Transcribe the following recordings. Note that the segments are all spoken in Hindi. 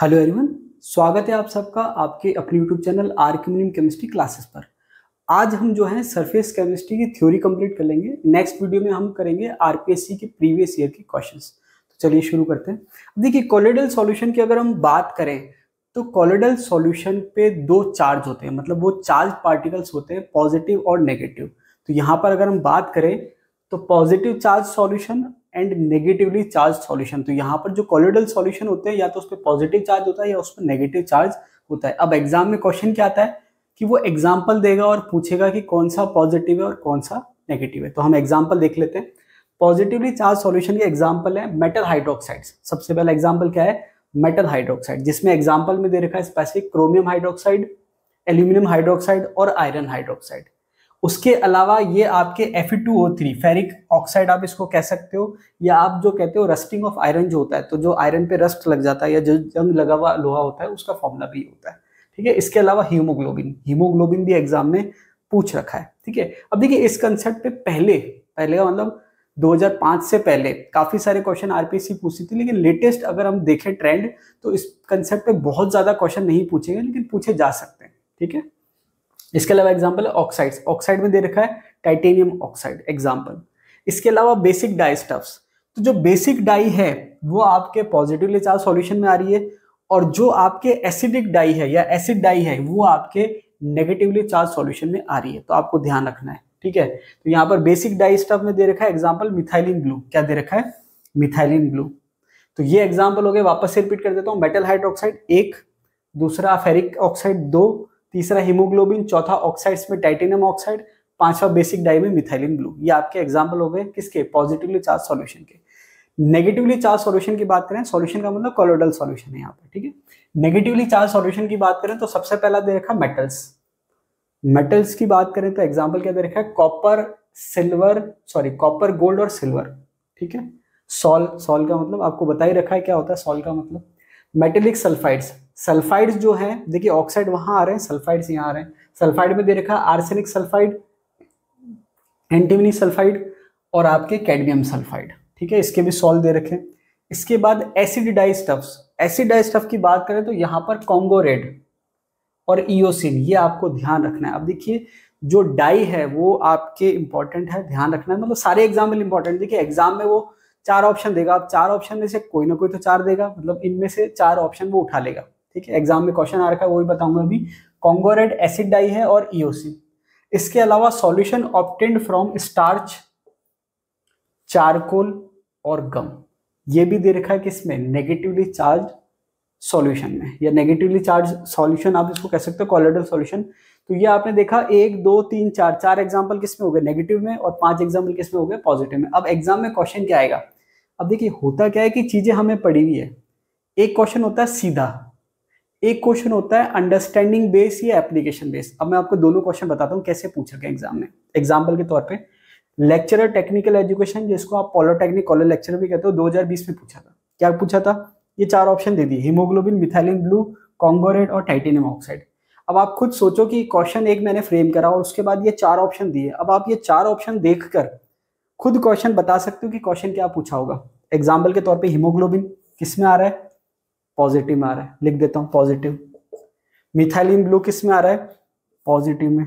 हेलो एवरीवन, स्वागत है आप सबका आपके अपने यूट्यूब चैनल आर्कमिनियम केमिस्ट्री क्लासेस पर। आज हम जो है सरफेस केमिस्ट्री की थ्योरी कंप्लीट कर लेंगे। नेक्स्ट वीडियो में हम करेंगे आरपीएससी के प्रीवियस ईयर के क्वेश्चंस। तो चलिए शुरू करते हैं। अब देखिए, कोलोइडल सॉल्यूशन की अगर हम बात करें तो कोलोइडल सॉल्यूशन पे दो चार्ज होते हैं, मतलब वो चार्ज पार्टिकल्स होते हैं, पॉजिटिव और नेगेटिव। तो यहाँ पर अगर हम बात करें तो positive charge solution and negatively charge solution. तो यहाँ पर जो कोलोइडल सॉल्यूशन होते हैं या तो उस पर पॉजिटिव चार्ज होता है या उस पर नेगेटिव चार्ज होता है। अब एग्जाम में क्वेश्चन क्या आता है कि वो एग्जाम्पल देगा और पूछेगा कि कौन सा पॉजिटिव है और कौन सा नेगेटिव है। तो हम एग्जाम्पल देख लेते हैं। पॉजिटिवली चार्ज सॉल्यूशन के एग्जाम्पल है मेटल हाइड्रोक्साइड्स। सबसे पहला एग्जाम्पल क्या है? मेटल हाइड्रोक्साइड, जिसमें एग्जाम्पल में दे रखा है specific chromium hydroxide, aluminium hydroxide और आयरन हाइड्रोक्साइड। उसके अलावा ये आपके Fe2O3 फेरिक ऑक्साइड आप इसको कह सकते हो, या आप जो कहते हो रस्टिंग ऑफ आयरन जो होता है, तो जो आयरन पे रस्ट लग जाता है या जो जंग लगा हुआ लोहा होता है उसका फॉर्मूला भी होता है। ठीक है। इसके अलावा हीमोग्लोबिन भी एग्जाम में पूछ रखा है। ठीक है। अब देखिए, इस कंसेप्ट पे पहले का मतलब 2005 से पहले काफी सारे क्वेश्चन आरपीएससी पूछती थी, लेकिन लेटेस्ट अगर हम देखें ट्रेंड तो इस कंसेप्ट पे बहुत ज्यादा क्वेश्चन नहीं पूछेंगे, लेकिन पूछे जा सकते हैं। ठीक है। इसके अलावा एग्जांपल है ऑक्साइड्स। ऑक्साइड में दे रखा है टाइटेनियम ऑक्साइड एग्जांपल। इसके अलावा बेसिक डाई स्टफ्स। तो जो बेसिक डाई है वो आपके पॉजिटिवली चार्ज सॉल्यूशन में आ रही है, और जो आपके एसिडिक डाई है या एसिड डाई है वो आपके नेगेटिवली चार्ज सॉल्यूशन में आ रही है। तो आपको ध्यान रखना है। ठीक है। तो यहाँ पर बेसिक डाई स्टफ में दे रखा है एग्जाम्पल मिथाइलिन ब्लू। क्या दे रखा है? Methylene blue. तो ये एग्जाम्पल हो गए। वापस से रिपीट कर देता हूँ। मेटल हाइड्रोक्साइड 1, दूसरा फेरिक ऑक्साइड 2, तीसरा हीमोग्लोबिन, चौथा ऑक्साइड्स में टाइटेनियम ऑक्साइड, पांचवा बेसिक डाई में मिथाइलिन ब्लू। ये आपके एग्जांपल हो गए किसके? पॉजिटिवली चार्ज सॉल्यूशन के। नेगेटिवली चार्ज सॉल्यूशन की बात करें, सॉल्यूशन का मतलब कोलोइडल सॉल्यूशन है यहाँ पर। ठीक है। नेगेटिवली चार्ज सॉल्यूशन की बात करें तो सबसे पहला दे रखा मेटल्स। मेटल्स की बात करें तो एग्जाम्पल क्या दे रखा है? कॉपर, गोल्ड और सिल्वर। ठीक है। सॉल का मतलब आपको बता ही रखा है क्या होता है सॉल का मतलब। Metallic sulphides. सल्फाइड्स जो है, देखिए ऑक्साइड वहां आ रहे हैं, सल्फाइड्स यहाँ आ रहे हैं। सल्फाइड में दे रखा है आर्सेनिक सल्फाइड, एंटीमनी सल्फाइड और आपके कैडमियम सल्फाइड। ठीक है। इसके भी सॉल दे रखे हैं। इसके बाद acid dye stuffs. Acid dye stuff की बात करें तो यहाँ पर कॉन्गो रेड और ईओसिन, ये आपको ध्यान रखना है। अब देखिए, जो डाई है वो आपके इंपॉर्टेंट है, ध्यान रखना है। मतलब सारे एग्जाम्पल इंपॉर्टेंट। देखिए एग्जाम में वो 4 ऑप्शन देगा, अब 4 ऑप्शन में से कोई ना कोई तो 4 देगा, मतलब इनमें से 4 ऑप्शन वो उठा लेगा। ठीक है। एग्जाम में क्वेश्चन आ रखा है वही बताऊंगा अभी। कॉन्गो रेड, एसिड डाई है और ईओसिन। इसके अलावा solution obtained from starch, charcoal और गम, ये भी दे रखा है किसमें? नेगेटिवली चार्ज सॉल्यूशन में, या नेगेटिवली चार्ज सॉल्यूशन आप इसको कह सकते हो कोलोइडल सॉल्यूशन। तो ये आपने देखा 1 2 3 4 एग्जाम्पल किसमें हो गए? नेगेटिव में, और 5 एग्जाम्पल किसमें हो गए? पॉजिटिव में। अब एग्जाम में क्वेश्चन क्या आएगा? अब देखिए, होता क्या है कि चीजें हमें पड़ी हुई है। एक क्वेश्चन होता है सीधा, एक क्वेश्चन होता है अंडरस्टैंडिंग बेस या एप्लीकेशन बेस। अब मैं आपको दोनों क्वेश्चन बताता हूँ कैसे पूछा गया एग्जाम में। एग्जाम्पल के तौर पे लेक्चरर टेक्निकल एजुकेशन, जिसको आप पॉलिटेक्निक कॉलेज लेक्चरर भी कहते हो, 2020 में पूछा था। क्या पूछा था? ये 4 ऑप्शन दे दिए, haemoglobin, methylene blue, Congo red और टाइटेनियम ऑक्साइड। अब आप खुद सोचो कि क्वेश्चन एक मैंने फ्रेम करा और उसके बाद ये 4 ऑप्शन दिए। अब आप ये 4 ऑप्शन देखकर खुद क्वेश्चन बता सकते हो कि क्वेश्चन क्या पूछा होगा। एग्जाम्पल के तौर पे हीमोग्लोबिन किस में आ रहा है? पॉजिटिव में आ रहा है, लिख देता हूं पॉजिटिव। मिथाइलिन ब्लू किस में आ रहा है? पॉजिटिव में।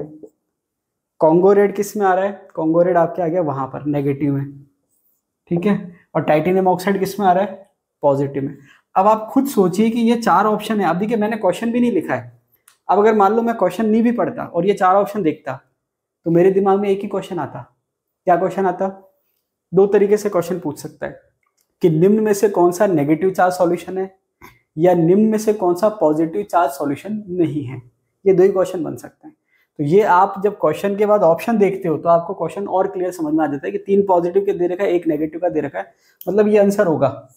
कॉन्गो रेड किस में आ रहा है? कॉन्गो रेड आपके आ गया वहां पर, नेगेटिव में। ठीक है। और टाइटेनियम ऑक्साइड किस में आ रहा है? पॉजिटिव में। अब आप खुद सोचिए कि ये 4 ऑप्शन है। अब देखिए, मैंने क्वेश्चन भी नहीं लिखा है। अब अगर मान लो मैं क्वेश्चन नहीं भी पढ़ता और ये 4 ऑप्शन देखता तो मेरे दिमाग में एक ही क्वेश्चन आता। क्या क्वेश्चन आता? 2 तरीके से क्वेश्चन पूछ सकता है कि निम्न में से कौन सा नेगेटिव चार्ज सॉल्यूशन है, या निम्न में से कौन सा पॉजिटिव चार्ज सॉल्यूशन नहीं है। ये 2 ही क्वेश्चन बन सकते हैं। तो ये आप जब क्वेश्चन के बाद ऑप्शन देखते हो तो आपको क्वेश्चन और क्लियर समझ में आ जाता है कि 3 पॉजिटिव के दे रखा है, 1 नेगेटिव का दे रखा है, मतलब ये आंसर होगा।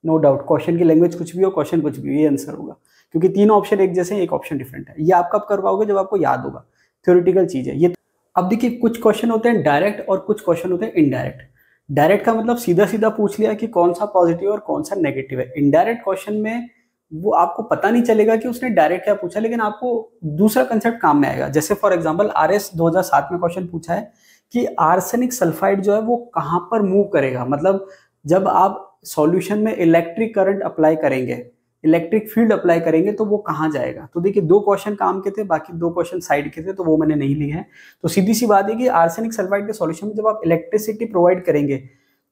नो डाउट, क्वेश्चन की लैंग्वेज कुछ भी हो, क्वेश्चन कुछ भी हो, ये आंसर होगा, क्योंकि 3 ऑप्शन एक जैसे हैं, 1 ऑप्शन डिफरेंट है। ये आप कब कर पाओगे? जब आपको याद होगा। थ्योरेटिकल चीज है ये। अब देखिए, कुछ क्वेश्चन होते हैं डायरेक्ट और कुछ क्वेश्चन होते हैं इनडायरेक्ट। डायरेक्ट का मतलब सीधा सीधा पूछ लिया कि कौन सा पॉजिटिव और कौन सा नेगेटिव है। इनडायरेक्ट क्वेश्चन में वो आपको पता नहीं चलेगा कि उसने डायरेक्ट क्या पूछा, लेकिन आपको दूसरा कंसेप्ट काम में आएगा। जैसे फॉर एग्जांपल आरएस 2007 में क्वेश्चन पूछा है कि आर्सेनिक सल्फाइड जो है वो कहां पर मूव करेगा। मतलब जब आप सॉल्यूशन में इलेक्ट्रिक करंट अप्लाई करेंगे इलेक्ट्रिक फील्ड अप्लाई करेंगे तो वो कहाँ जाएगा। तो देखिए 2 क्वेश्चन काम के थे, बाकी 2 क्वेश्चन साइड के थे, तो वो मैंने नहीं लिए हैं। तो सीधी सी बात है कि आर्सेनिक सल्फाइड के सॉल्यूशन में जब आप इलेक्ट्रिसिटी प्रोवाइड करेंगे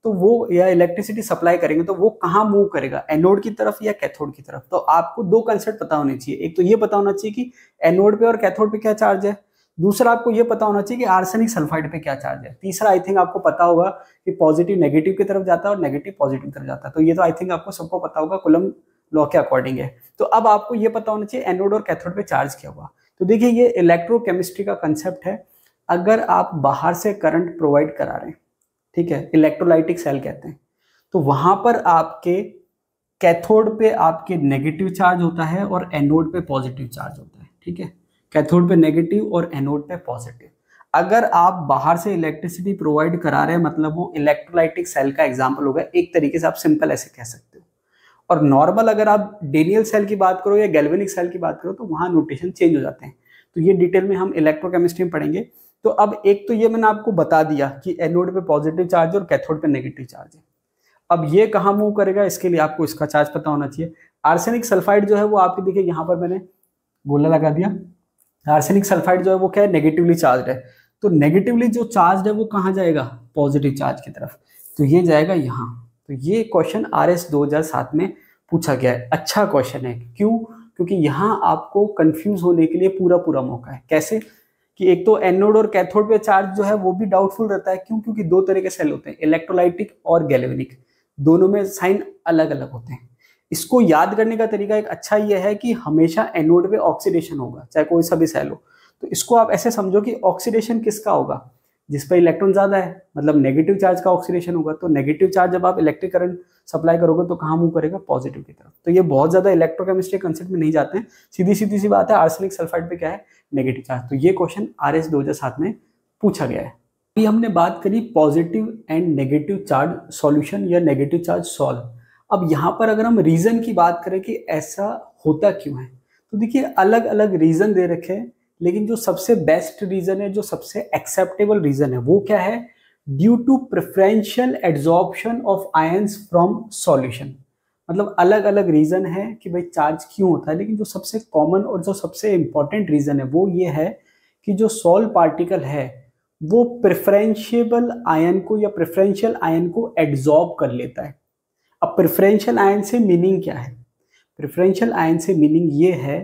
तो वो, या इलेक्ट्रिसिटी सप्लाई करेंगे तो वो कहाँ मूव करेगा, एनोड की तरफ या कैथोड की तरफ। तो आपको 2 कंसेप्ट पता होने चाहिए। एक तो ये पता होना चाहिए कि एनोड पे और कैथोड पे क्या चार्ज है, दूसरा आपको ये पता होना चाहिए कि आर्सेनिक सल्फाइड पे क्या चार्ज है, तीसरा आई थिंक आपको पता होगा कि पॉजिटिव नेगेटिव की तरफ जाता है और नेगेटिव पॉजिटिव की तरफ जाता है। तो ये तो आई थिंक आपको सबको पता होगा, कूलम्ब लॉ के अकॉर्डिंग है। तो अब आपको ये पता होना चाहिए एनोड और कैथोड पे चार्ज क्या हुआ। तो देखिए ये इलेक्ट्रोकेमिस्ट्री का कंसेप्ट है। अगर आप बाहर से करंट प्रोवाइड करा रहे हैं, ठीक है, इलेक्ट्रोलाइटिक सेल कहते हैं, तो वहां पर आपके कैथोड पे आपके नेगेटिव चार्ज होता है और एनोड पे पॉजिटिव चार्ज होता है। ठीक है, कैथोड पे नेगेटिव और एनोड पे पॉजिटिव। अगर आप बाहर से इलेक्ट्रिसिटी प्रोवाइड करा रहे हैं, मतलब वो इलेक्ट्रोलाइटिक सेल का एग्जांपल होगा, एक तरीके से आप सिंपल ऐसे कह सकते हो। और नॉर्मल अगर आप डेनियल सेल की बात करो या गैल्वेनिक सेल की बात करो तो वहां नोटेशन चेंज हो जाते हैं। तो ये डिटेल में हम इलेक्ट्रोकेमिस्ट्री में पढ़ेंगे। तो अब एक तो ये मैंने आपको बता दिया कि एनोड पे पॉजिटिव चार्ज और कैथोड पे नेगेटिव चार्ज है। अब ये कहाँ मूव करेगा, इसके लिए आपको इसका चार्ज पता होना चाहिए। आर्सेनिक सल्फाइड जो है वो आपके, देखिए यहाँ पर मैंने गोला लगा दिया। आर्सेनिक सल्फाइड जो है वो क्या है, नेगेटिवली चार्ज है। तो नेगेटिवली जो चार्ज है वो कहाँ जाएगा, पॉजिटिव चार्ज की तरफ। तो ये जाएगा यहाँ। तो ये क्वेश्चन RS 2007 में पूछा गया है। अच्छा क्वेश्चन है, क्यों? क्योंकि यहाँ आपको कंफ्यूज होने के लिए पूरा पूरा मौका है। कैसे कि एक तो एनोड और कैथोड पे चार्ज जो है वो भी डाउटफुल रहता है। क्यों? क्योंकि 2 तरह के सेल होते हैं, इलेक्ट्रोलाइटिक और गैल्वेनिक, दोनों में साइन अलग अलग होते हैं। इसको याद करने का तरीका एक अच्छा ये है कि हमेशा एनोड पे ऑक्सीडेशन होगा, चाहे कोई सा भी सेल हो। तो इसको आप ऐसे समझो कि ऑक्सीडेशन किसका होगा, जिस पर इलेक्ट्रॉन ज्यादा है, मतलब नेगेटिव चार्ज का ऑक्सीडेशन होगा। तो नेगेटिव चार्ज जब आप इलेक्ट्रिक करंट सप्लाई करोगे तो कहाँ मूव करेगा, पॉजिटिव की तरफ। तो ये बहुत ज्यादा इलेक्ट्रोकेमिस्ट्री कंसेप्ट में नहीं जाते हैं, सीधी सीधी सी बात है। आर्सेनिक सल्फाइड पे क्या है, नेगेटिव चार्ज। तो ये क्वेश्चन RS 2007 में पूछा गया है। अभी हमने बात करी positive and negative charge solution या नेगेटिव चार्ज सॉल्व। अब यहाँ पर अगर हम रीजन की बात करें कि ऐसा होता क्यों है, तो देखिए अलग अलग रीजन दे रखे हैं, लेकिन जो सबसे बेस्ट रीजन है, जो सबसे एक्सेप्टेबल रीजन है, वो क्या है, due to preferential adsorption of ions from solution. मतलब अलग अलग रीजन है कि भाई चार्ज क्यों होता है, लेकिन जो सबसे कॉमन और जो सबसे इंपॉर्टेंट रीजन है वो ये है कि जो सॉल्व पार्टिकल है वो प्रेफरेंशियल आयन को या प्रेफरेंशियल आयन को एड्सॉर्ब कर लेता है। अब प्रेफरेंशियल आयन से मीनिंग क्या है, प्रेफरेंशियल आयन से मीनिंग ये है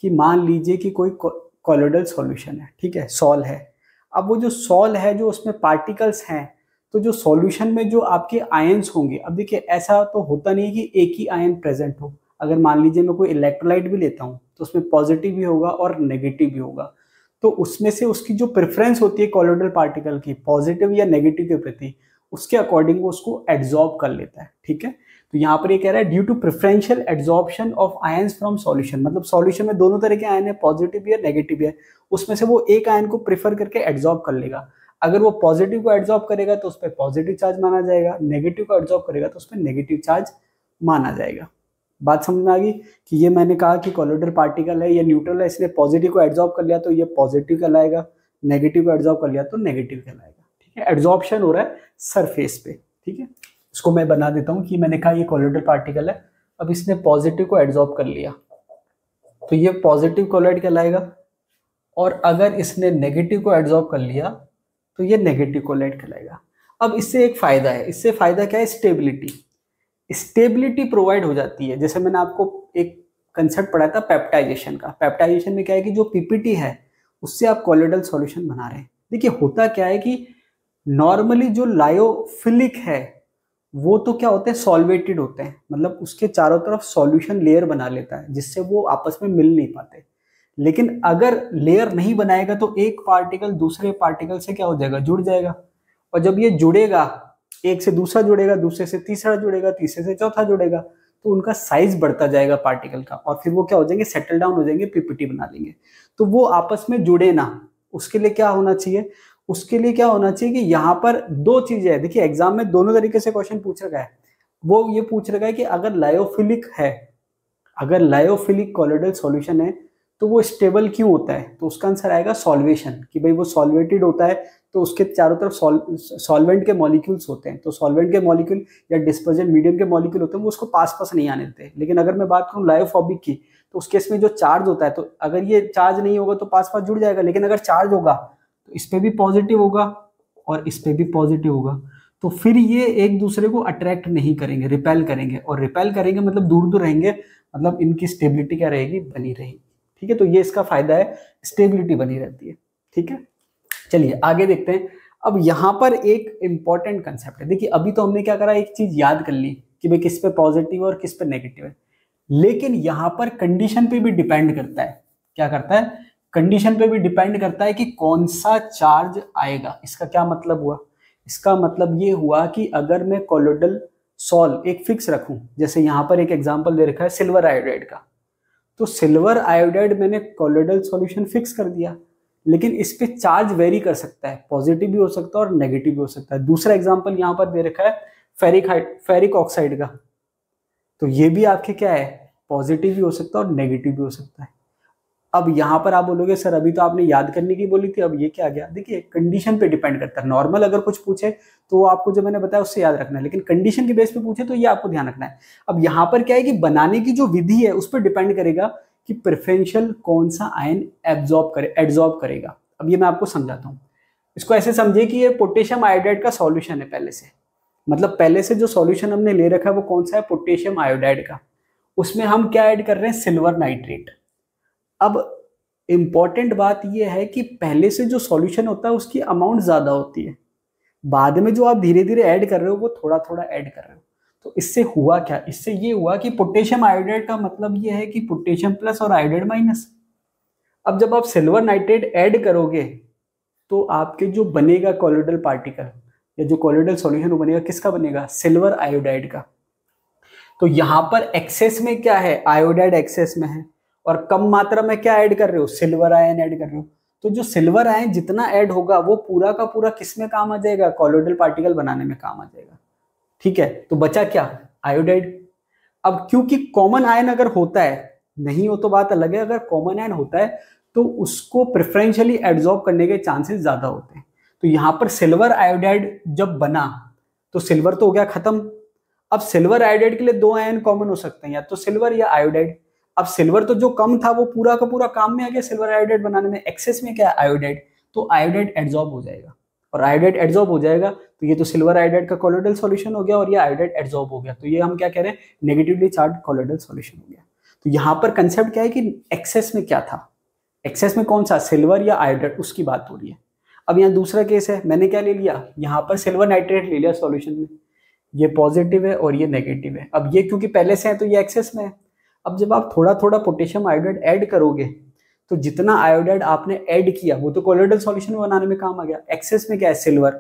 कि मान लीजिए कि कोई कॉलोइडल सॉल्यूशन है, ठीक है, सॉल है। अब वो जो सॉल है, जो उसमें पार्टिकल्स हैं, तो जो सॉल्यूशन में जो आपके आयंस होंगे, अब देखिए ऐसा तो होता नहीं कि एक ही आयन प्रेजेंट हो। अगर मान लीजिए मैं कोई इलेक्ट्रोलाइट भी लेता हूँ तो उसमें पॉजिटिव भी होगा और नेगेटिव भी होगा। तो उसमें से उसकी जो प्रेफरेंस होती है कॉलोइडल पार्टिकल की, पॉजिटिव या नेगेटिव के प्रति, उसके अकॉर्डिंग वो उसको एड्सॉर्ब कर लेता है। ठीक है, तो यहाँ पर ये कह रहा है due to preferential adsorption of ions from solution. मतलब सॉल्यूशन में दोनों तरह के आयन है, पॉजिटिव भी है नेगेटिव भी है, उसमें से वो एक आयन को प्रेफर करके एड्सॉर्ब कर लेगा। अगर वो पॉजिटिव को एड्सॉर्ब करेगा तो उस पर पॉजिटिव चार्ज माना जाएगा, नेगेटिव को एड्सॉर्ब करेगा तो उस पर नेगेटिव चार्ज माना जाएगा। बात समझ में आ गई कि ये मैंने कहा कि कॉलोइडल पार्टिकल है, ये न्यूट्रल है, इसलिए पॉजिटिव को एड्सॉर्ब कर लिया तो ये पॉजिटिव कहलाएगा, नेगेटिव को एड्सॉर्ब कर लिया तो नेगेटिव कहलाएगा। ठीक है, एड्सॉर्प्शन हो रहा है सरफेस पे। ठीक है, इसको मैं बना देता हूँ कि मैंने कहा ये कॉलोइडल पार्टिकल है, अब इसने पॉजिटिव को एड्सॉर्ब कर लिया तो ये पॉजिटिव कॉलोइड कहलाएगा, और अगर इसने नेगेटिव को एड्सॉर्ब कर लिया तो ये नेगेटिव कॉलोइड कहलाएगा। अब इससे एक फायदा है, इससे फायदा क्या है, स्टेबिलिटी। स्टेबिलिटी प्रोवाइड हो जाती है। जैसे मैंने आपको एक कंसेप्ट पढ़ाया था पेप्टाइजेशन का। पेप्टाइजेशन में क्या है कि जो पीपीटी है उससे आप कॉलोइडल सॉल्यूशन बना रहे हैं। देखिए होता क्या है कि नॉर्मली जो लायोफिलिक है वो तो क्या होते हैं, सॉल्वेटेड होते हैं, मतलब उसके चारों तरफ सॉल्यूशन लेयर बना लेता है जिससे वो आपस में मिल नहीं पाते। लेकिन अगर लेयर नहीं बनाएगा तो एक पार्टिकल दूसरे पार्टिकल से क्या हो जाएगा, जुड़ जाएगा। और जब ये जुड़ेगा, एक से दूसरा जुड़ेगा, दूसरे से तीसरा जुड़ेगा, तीसरे से चौथा जुड़ेगा, तो उनका साइज बढ़ता जाएगा पार्टिकल का, और फिर वो क्या हो जाएंगे, सेटल डाउन हो जाएंगे, पीपीटी बना लेंगे। तो वो आपस में जुड़े ना, उसके लिए क्या होना चाहिए, उसके लिए क्या होना चाहिए कि यहाँ पर 2 चीजें है। देखिए एग्जाम में दोनों तरीके से क्वेश्चन पूछ रखा है। वो ये पूछ रखा है कि अगर लायोफिलिक है, अगर लायोफिलिक कॉलोइडल सॉल्यूशन है तो वो स्टेबल क्यों होता है, तो उसका आंसर आएगा सॉल्वेशन, कि भाई वो सॉल्वेटेड होता है तो उसके चारों तरफ सॉल्वेंट के मॉलिक्यूल्स होते हैं, तो सॉल्वेंट के मॉलिक्यूल या डिस्पर्जेंट मीडियम के मॉलिक्यूल होते हैं, वो उसको पास नहीं आने देते। लेकिन अगर मैं बात करूँ लायोफोबिक की, तो उस केस में जो चार्ज होता है, तो अगर ये चार्ज नहीं होगा तो पास जुड़ जाएगा, लेकिन अगर चार्ज होगा तो इस पे भी पॉजिटिव होगा और इस पे भी पॉजिटिव होगा, तो फिर ये एक दूसरे को अट्रैक्ट नहीं करेंगे, रिपेल करेंगे, और रिपेल करेंगे मतलब दूर दूर रहेंगे, मतलब इनकी स्टेबिलिटी क्या रहेगी, बनी रहेगी। ठीक है, तो ये इसका फायदा है, स्टेबिलिटी बनी रहती है। ठीक है, चलिए आगे देखते हैं। अब यहाँ पर एक इंपॉर्टेंट कंसेप्ट है। देखिए अभी तो हमने क्या करा, एक चीज याद कर ली कि भाई किस पे पॉजिटिव और किस पे नेगेटिव है, लेकिन यहाँ पर कंडीशन पे भी डिपेंड करता है। क्या करता है, कंडीशन पे भी डिपेंड करता है कि कौन सा चार्ज आएगा। इसका क्या मतलब हुआ, इसका मतलब ये हुआ कि अगर मैं कोलोइडल सॉल एक फिक्स रखूं, जैसे यहाँ पर एक एग्जांपल दे रखा है सिल्वर आयोडाइड का, तो सिल्वर आयोडाइड मैंने कोलोइडल सॉल्यूशन फिक्स कर दिया, लेकिन इस पे चार्ज वेरी कर सकता है, पॉजिटिव भी हो सकता है और नेगेटिव भी हो सकता है। दूसरा एग्जांपल यहाँ पर दे रखा है फेरिक ऑक्साइड का, तो ये भी आपके क्या है, पॉजिटिव भी हो सकता है और नेगेटिव भी हो सकता है। अब यहाँ पर आप बोलोगे सर अभी तो आपने याद करने की बोली थी, अब ये क्या गया। देखिए कंडीशन पे डिपेंड करता है। नॉर्मल अगर कुछ पूछे तो आपको जो मैंने बताया उससे याद रखना है, लेकिन कंडीशन के बेस पे पूछे तो ये आपको ध्यान रखना है। अब यहाँ पर क्या है कि बनाने की जो विधि है उस पर डिपेंड करेगा कि प्रेफरेंशियल कौन सा आयन एब्जॉर्ब करेगा। अब ये मैं आपको समझाता हूँ। इसको ऐसे समझिए कि ये पोटेशियम आयोडाइड का सॉल्यूशन है पहले से, मतलब पहले से जो सॉल्यूशन हमने ले रखा है वो कौन सा है, पोटेशियम आयोडाइड का। उसमें हम क्या ऐड कर रहे हैं, सिल्वर नाइट्रेट। अब इंपॉर्टेंट बात यह है कि पहले से जो सॉल्यूशन होता है उसकी अमाउंट ज्यादा होती है, बाद में जो आप धीरे धीरे ऐड कर रहे हो वो थोड़ा थोड़ा ऐड कर रहे हो। तो इससे हुआ क्या, इससे ये हुआ कि पोटेशियम आयोडाइड का मतलब ये है कि पोटेशियम प्लस और आयोडाइड माइनस। अब जब आप सिल्वर नाइट्रेट ऐड करोगे तो आपके जो बनेगा कोलोइडल पार्टिकल या जो कोलोइडल सॉल्यूशन वो बनेगा, किसका बनेगा, सिल्वर आयोडाइड का। तो यहां पर एक्सेस में क्या है, आयोडाइड एक्सेस में है, और कम मात्रा में क्या ऐड कर रहे हो, सिल्वर आयन ऐड कर रहे हो। तो जो सिल्वर आयन जितना ऐड होगा वो पूरा का पूरा किस में काम आ जाएगा, कोलोइडल पार्टिकल बनाने में काम आ जाएगा। ठीक है, तो बचा क्या, आयोडाइड। अब क्योंकि कॉमन आयन अगर होता है, नहीं हो तो बात अलग है, अगर कॉमन आयन होता है तो उसको प्रेफरेंशियली एब्जॉर्ब करने के चांसेस ज्यादा होते हैं। तो यहां पर सिल्वर आयोडाइड जब बना तो सिल्वर तो हो गया खत्म। अब सिल्वर आयोडाइड के लिए दो आयन कॉमन हो सकते हैं, या तो सिल्वर या आयोडाइड। अब सिल्वर तो जो कम था वो पूरा का पूरा काम में आ गया सिल्वर आयोडाइड बनाने में, एक्सेस में क्या है, आयोडाइड। तो आयोडाइड एब्जॉर्ब हो जाएगा, और आयोडाइड एब्जॉर्ब हो जाएगा तो ये तो सिल्वर आयोडाइड का कोलोइडल सॉल्यूशन हो गया और ये आयोडाइड एब्जॉर्ब हो गया, तो ये हम क्या कह रहे हैं, नेगेटिवली चार्ज कोलोइडल सॉल्यूशन हो गया। तो यहाँ पर कंसेप्ट क्या है कि एक्सेस में क्या था, एक्सेस में कौन सा, सिल्वर या आयोडाइड, उसकी बात हो रही है। अब यहाँ दूसरा केस है, मैंने क्या ले लिया, यहाँ पर सिल्वर नाइट्रेट ले लिया सॉल्यूशन में, ये पॉजिटिव है और ये नेगेटिव है। अब ये क्योंकि पहले से है तो ये एक्सेस में है। अब जब आप थोड़ा थोड़ा पोटेशियम आयोडाइड ऐड करोगे तो जितना आयोडाइड आपने ऐड किया वो तो कोलोइडल सॉल्यूशन बनाने में काम आ गया, एक्सेस में क्या है, सिल्वर,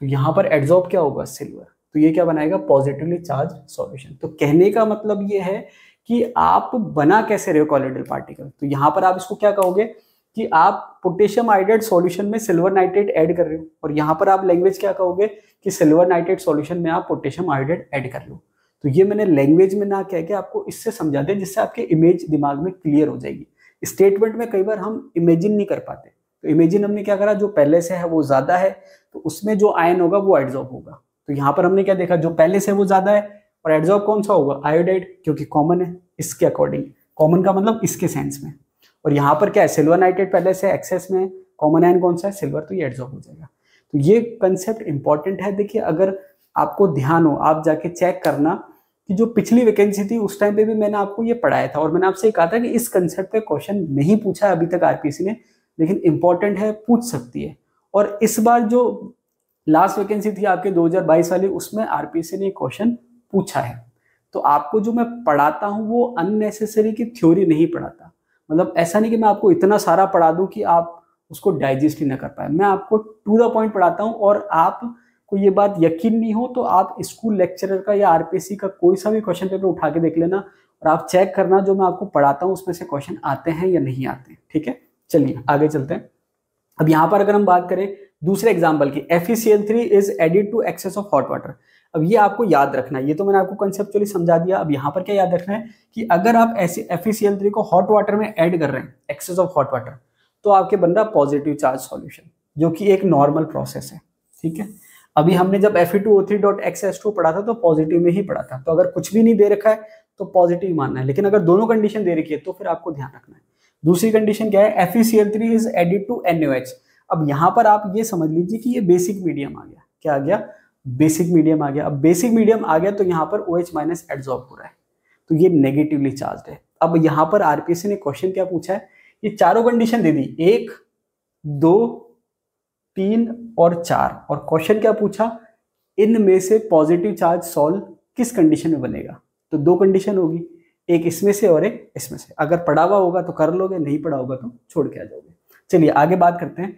तो यहाँ पर एब्जॉर्ब क्या होगा, सिल्वर, तो ये क्या बनाएगा, पॉजिटिवली चार्ज सॉल्यूशन। तो कहने का मतलब ये है कि आप बना कैसे रहे हो कोलोइडल पार्टिकल, तो यहाँ पर आप इसको क्या कहोगे कि आप पोटेशियम आयोडाइड सॉल्यूशन में सिल्वर नाइट्रेट ऐड कर रहे हो, और यहाँ पर आप लैंग्वेज क्या कहोगे कि सिल्वर नाइट्रेट सॉल्यूशन में आप पोटेशियम आयोडाइड ऐड कर लो। तो ये मैंने लैंग्वेज में ना कह के आपको इससे समझा दें, जिससे आपके इमेज दिमाग में क्लियर हो जाएगी। स्टेटमेंट में कई बार हम इमेजिन नहीं कर पाते, तो इमेजिन हमने क्या करा, जो पहले से है वो ज्यादा है तो उसमें जो आयन होगा वो एब्जॉर्ब होगा। तो यहाँ पर हमने क्या देखा, जो पहले से वो ज्यादा है और एब्जॉर्ब कौन सा होगा, आयोडाइड, क्योंकि कॉमन है इसके अकॉर्डिंग, कॉमन का मतलब इसके सेंस में। और यहाँ पर क्या है, सिल्वर नाइट्रेट पहले से एक्सेस में, कॉमन आयन कौन सा है, सिल्वर, तो ये एब्जॉर्ब हो जाएगा। तो ये कंसेप्ट इंपॉर्टेंट है। देखिए अगर आपको ध्यान हो, आप जाके चेक करना कि जो पिछली वैकेंसी थी उस टाइम पे भी मैंने आपको ये पढ़ाया था, और मैंने आपसे कहा था कि इस कंसेप्ट पे क्वेश्चन नहीं पूछा है अभी तक आरपीएससी ने, लेकिन इंपॉर्टेंट है, पूछ सकती है। और इस बार जो लास्ट वैकेंसी थी आपके 2022 वाली, उसमें आरपीएससी ने क्वेश्चन पूछा है। तो आपको जो मैं पढ़ाता हूँ वो अननेसेसरी की थ्योरी नहीं पढ़ाता, मतलब ऐसा नहीं कि मैं आपको इतना सारा पढ़ा दूं कि आप उसको डाइजेस्ट ही ना कर पाए। मैं आपको टू द पॉइंट पढ़ाता हूँ, और आप को ये बात यकीन नहीं हो तो आप स्कूल लेक्चरर का या आरपीएससी का कोई सा भी क्वेश्चन पेपर उठा के देख लेना, और आप चेक करना जो मैं आपको पढ़ाता हूँ उसमें से क्वेश्चन आते हैं या नहीं आते। ठीक है, चलिए आगे चलते हैं। अब यहाँ पर अगर हम बात करें दूसरे एग्जाम्पल की, FeCl3 is added to excess of hot water. अब ये आपको याद रखना है, ये तो मैंने आपको कंसेप्चुअली समझा दिया। अब यहाँ पर क्या याद रखना है कि अगर आप ऐसे FeCl3 को हॉट वाटर में ऐड कर रहे हैं, एक्सेस ऑफ हॉट वाटर, तो आपके बन रहा पॉजिटिव चार्ज सॉल्यूशन। जो कि एक नॉर्मल प्रोसेस है, ठीक है। अभी हमने जब Fe2O3.X पढ़ा था तो पॉजिटिव में ही पढ़ा था, तो अगर कुछ भी नहीं दे रखा है तो पॉजिटिव मानना है, लेकिन अगर दोनों कंडीशन दे रखी है तो फिर आपको ध्यान रखना है। दूसरी कंडीशन क्या है, FeCl3 is added to NaOH। अब यहाँ पर आप ये समझ लीजिए कि ये बेसिक मीडियम आ गया। क्या आ गया, बेसिक मीडियम आ गया। अब बेसिक मीडियम आ गया तो यहाँ पर OH माइनस एड्सॉर्ब हो रहा है, तो ये नेगेटिवली चार्ज है। अब यहाँ पर आरपीएससी ने क्वेश्चन क्या पूछा है, ये चारों कंडीशन दे दी, 1, 2, 3 और 4, और क्वेश्चन क्या पूछा, इनमें से पॉजिटिव चार्ज सॉल्व किस कंडीशन में बनेगा। तो दो कंडीशन होगी, एक इसमें से और एक इसमें से। अगर पढ़ा हुआ होगा तो कर लोगे, नहीं पढ़ा होगा तो छोड़ के आ जाओगे। चलिए आगे बात करते हैं,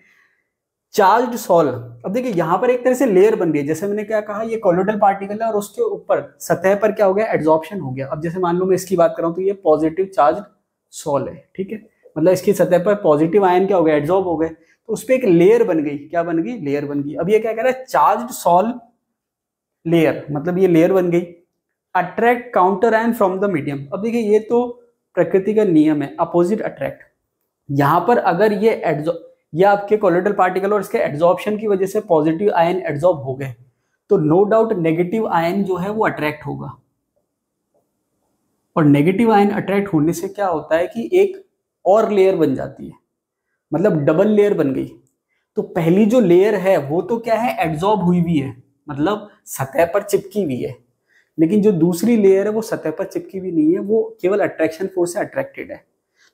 चार्ज सॉल्व। अब देखिए यहाँ पर एक तरह से लेयर बन रही है, जैसे मैंने क्या कहा, ये कॉलोइडल पार्टिकल है और उसके ऊपर सतह पर क्या हो गया, एड्सॉर्प्शन हो गया। अब जैसे मान लो मैं इसकी बात कर रहा हूँ तो ये पॉजिटिव चार्ज सॉल्व है, ठीक है, मतलब इसकी सतह पर पॉजिटिव आयन क्या हो गया, एड्सॉर्ब हो गए, तो उस पर एक लेयर बन गई। क्या बन गई, लेयर बन गई। अब ये क्या कह रहा है, चार्ज सॉल्व लेयर, मतलब ये लेयर बन गई, attract counter ion from the medium. अब देखिए ये तो प्रकृति का नियम है, अपोजिट अट्रैक्ट। यहां पर अगर ये आपके कॉलोइडल पार्टिकल और इसके एड्सॉर्प्शन की वजह से पॉजिटिव आयन एड्सॉर्ब हो गए, तो नो डाउट नेगेटिव आयन जो है वो अट्रैक्ट होगा। और नेगेटिव आयन अट्रैक्ट होने से क्या होता है कि एक और लेयर बन जाती है, मतलब डबल लेयर बन गई। तो पहली जो लेयर है वो तो क्या है, एड्सॉर्ब हुई हुई है, मतलब सतह पर चिपकी हुई है, लेकिन जो दूसरी लेयर है वो सतह पर चिपकी हुई नहीं है, वो केवल अट्रैक्शन फोर्स से अट्रैक्टेड है।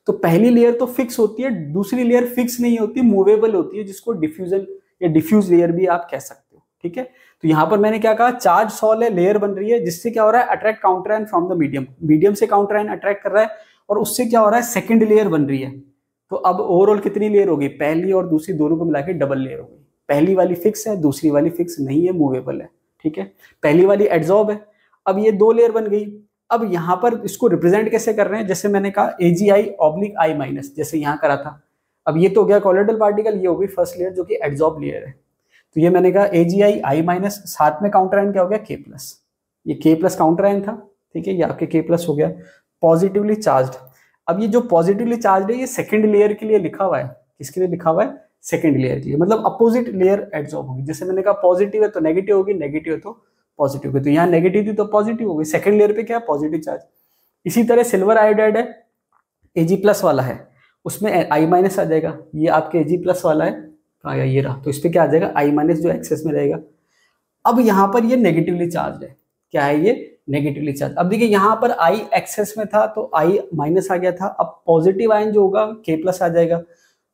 तो पहली लेयर तो फिक्स होती है, दूसरी लेयर फिक्स नहीं होती, मूवेबल होती है, जिसको डिफ्यूजन या डिफ्यूज लेयर भी आप कह सकते हो, ठीक है। तो यहां पर मैंने क्या कहा, चार्ज सॉल्व है, लेयर बन रही है, जिससे क्या हो रहा है, attract counter ion from the medium, medium से काउंटर आयन अट्रैक्ट कर रहा है, और उससे क्या हो रहा है, सेकंड लेयर बन रही है। तो अब ओवरऑल कितनी लेयर होगी, पहली और दूसरी दोनों को मिला के डबल लेयर होगी। पहली वाली फिक्स है, दूसरी वाली फिक्स नहीं है, मूवेबल है, ठीक है। पहली वाली एड्सॉर्ब है, अब ये दो लेयर बन गई। अब यहां पर इसको रिप्रेजेंट कैसे कर रहे हैं, जैसे मैंने कहा AgI/I-, जैसे यहां करा था। अब ये तो हो गया कॉलोइडल पार्टिकल, ये हो गई फर्स्ट लेयर जो कि एड्सॉर्ब लेयर है। तो ये मैंने कहा AgI/I-, साथ में काउंटर आयन क्या हो गया, K+, ये K+ काउंटर आयन था, ठीक है, ये आपके K+ हो गया, पॉजिटिवली चार्ज। अब ये जो पॉजिटिवली चार्ज है ये सेकंड लेयर के लिए लिखा हुआ है, किसके लिए लिखा हुआ है, सेकंड लेयर के लिए, मतलब अपोजिट लेयर एड्सॉर्ब होगी। जैसे मैंने कहा पॉजिटिव है तो नेगेटिव होगी, नेगेटिव है तो पॉजिटिव होगी, तो यहाँ नेगेटिव थी तो पॉजिटिव हो गई, सेकंड लेयर पे क्या, पॉजिटिव चार्ज। इसी तरह सिल्वर आयोडाइड है, Ag+ वाला है, उसमें I- आ जाएगा, ये आपके Ag+ वाला है, कहाँ गया, ये रहा, तो इस पे क्या आ जाएगा, I- जो एक्सेस में रहेगा। अब यहाँ पर ये नेगेटिवली चार्ज है, क्या है ये, नेगेटिवली चार्ज। अब देखिए यहाँ पर I एक्सेस में था तो I- आ गया था, अब पॉजिटिव आयन जो होगा K+ आ जाएगा।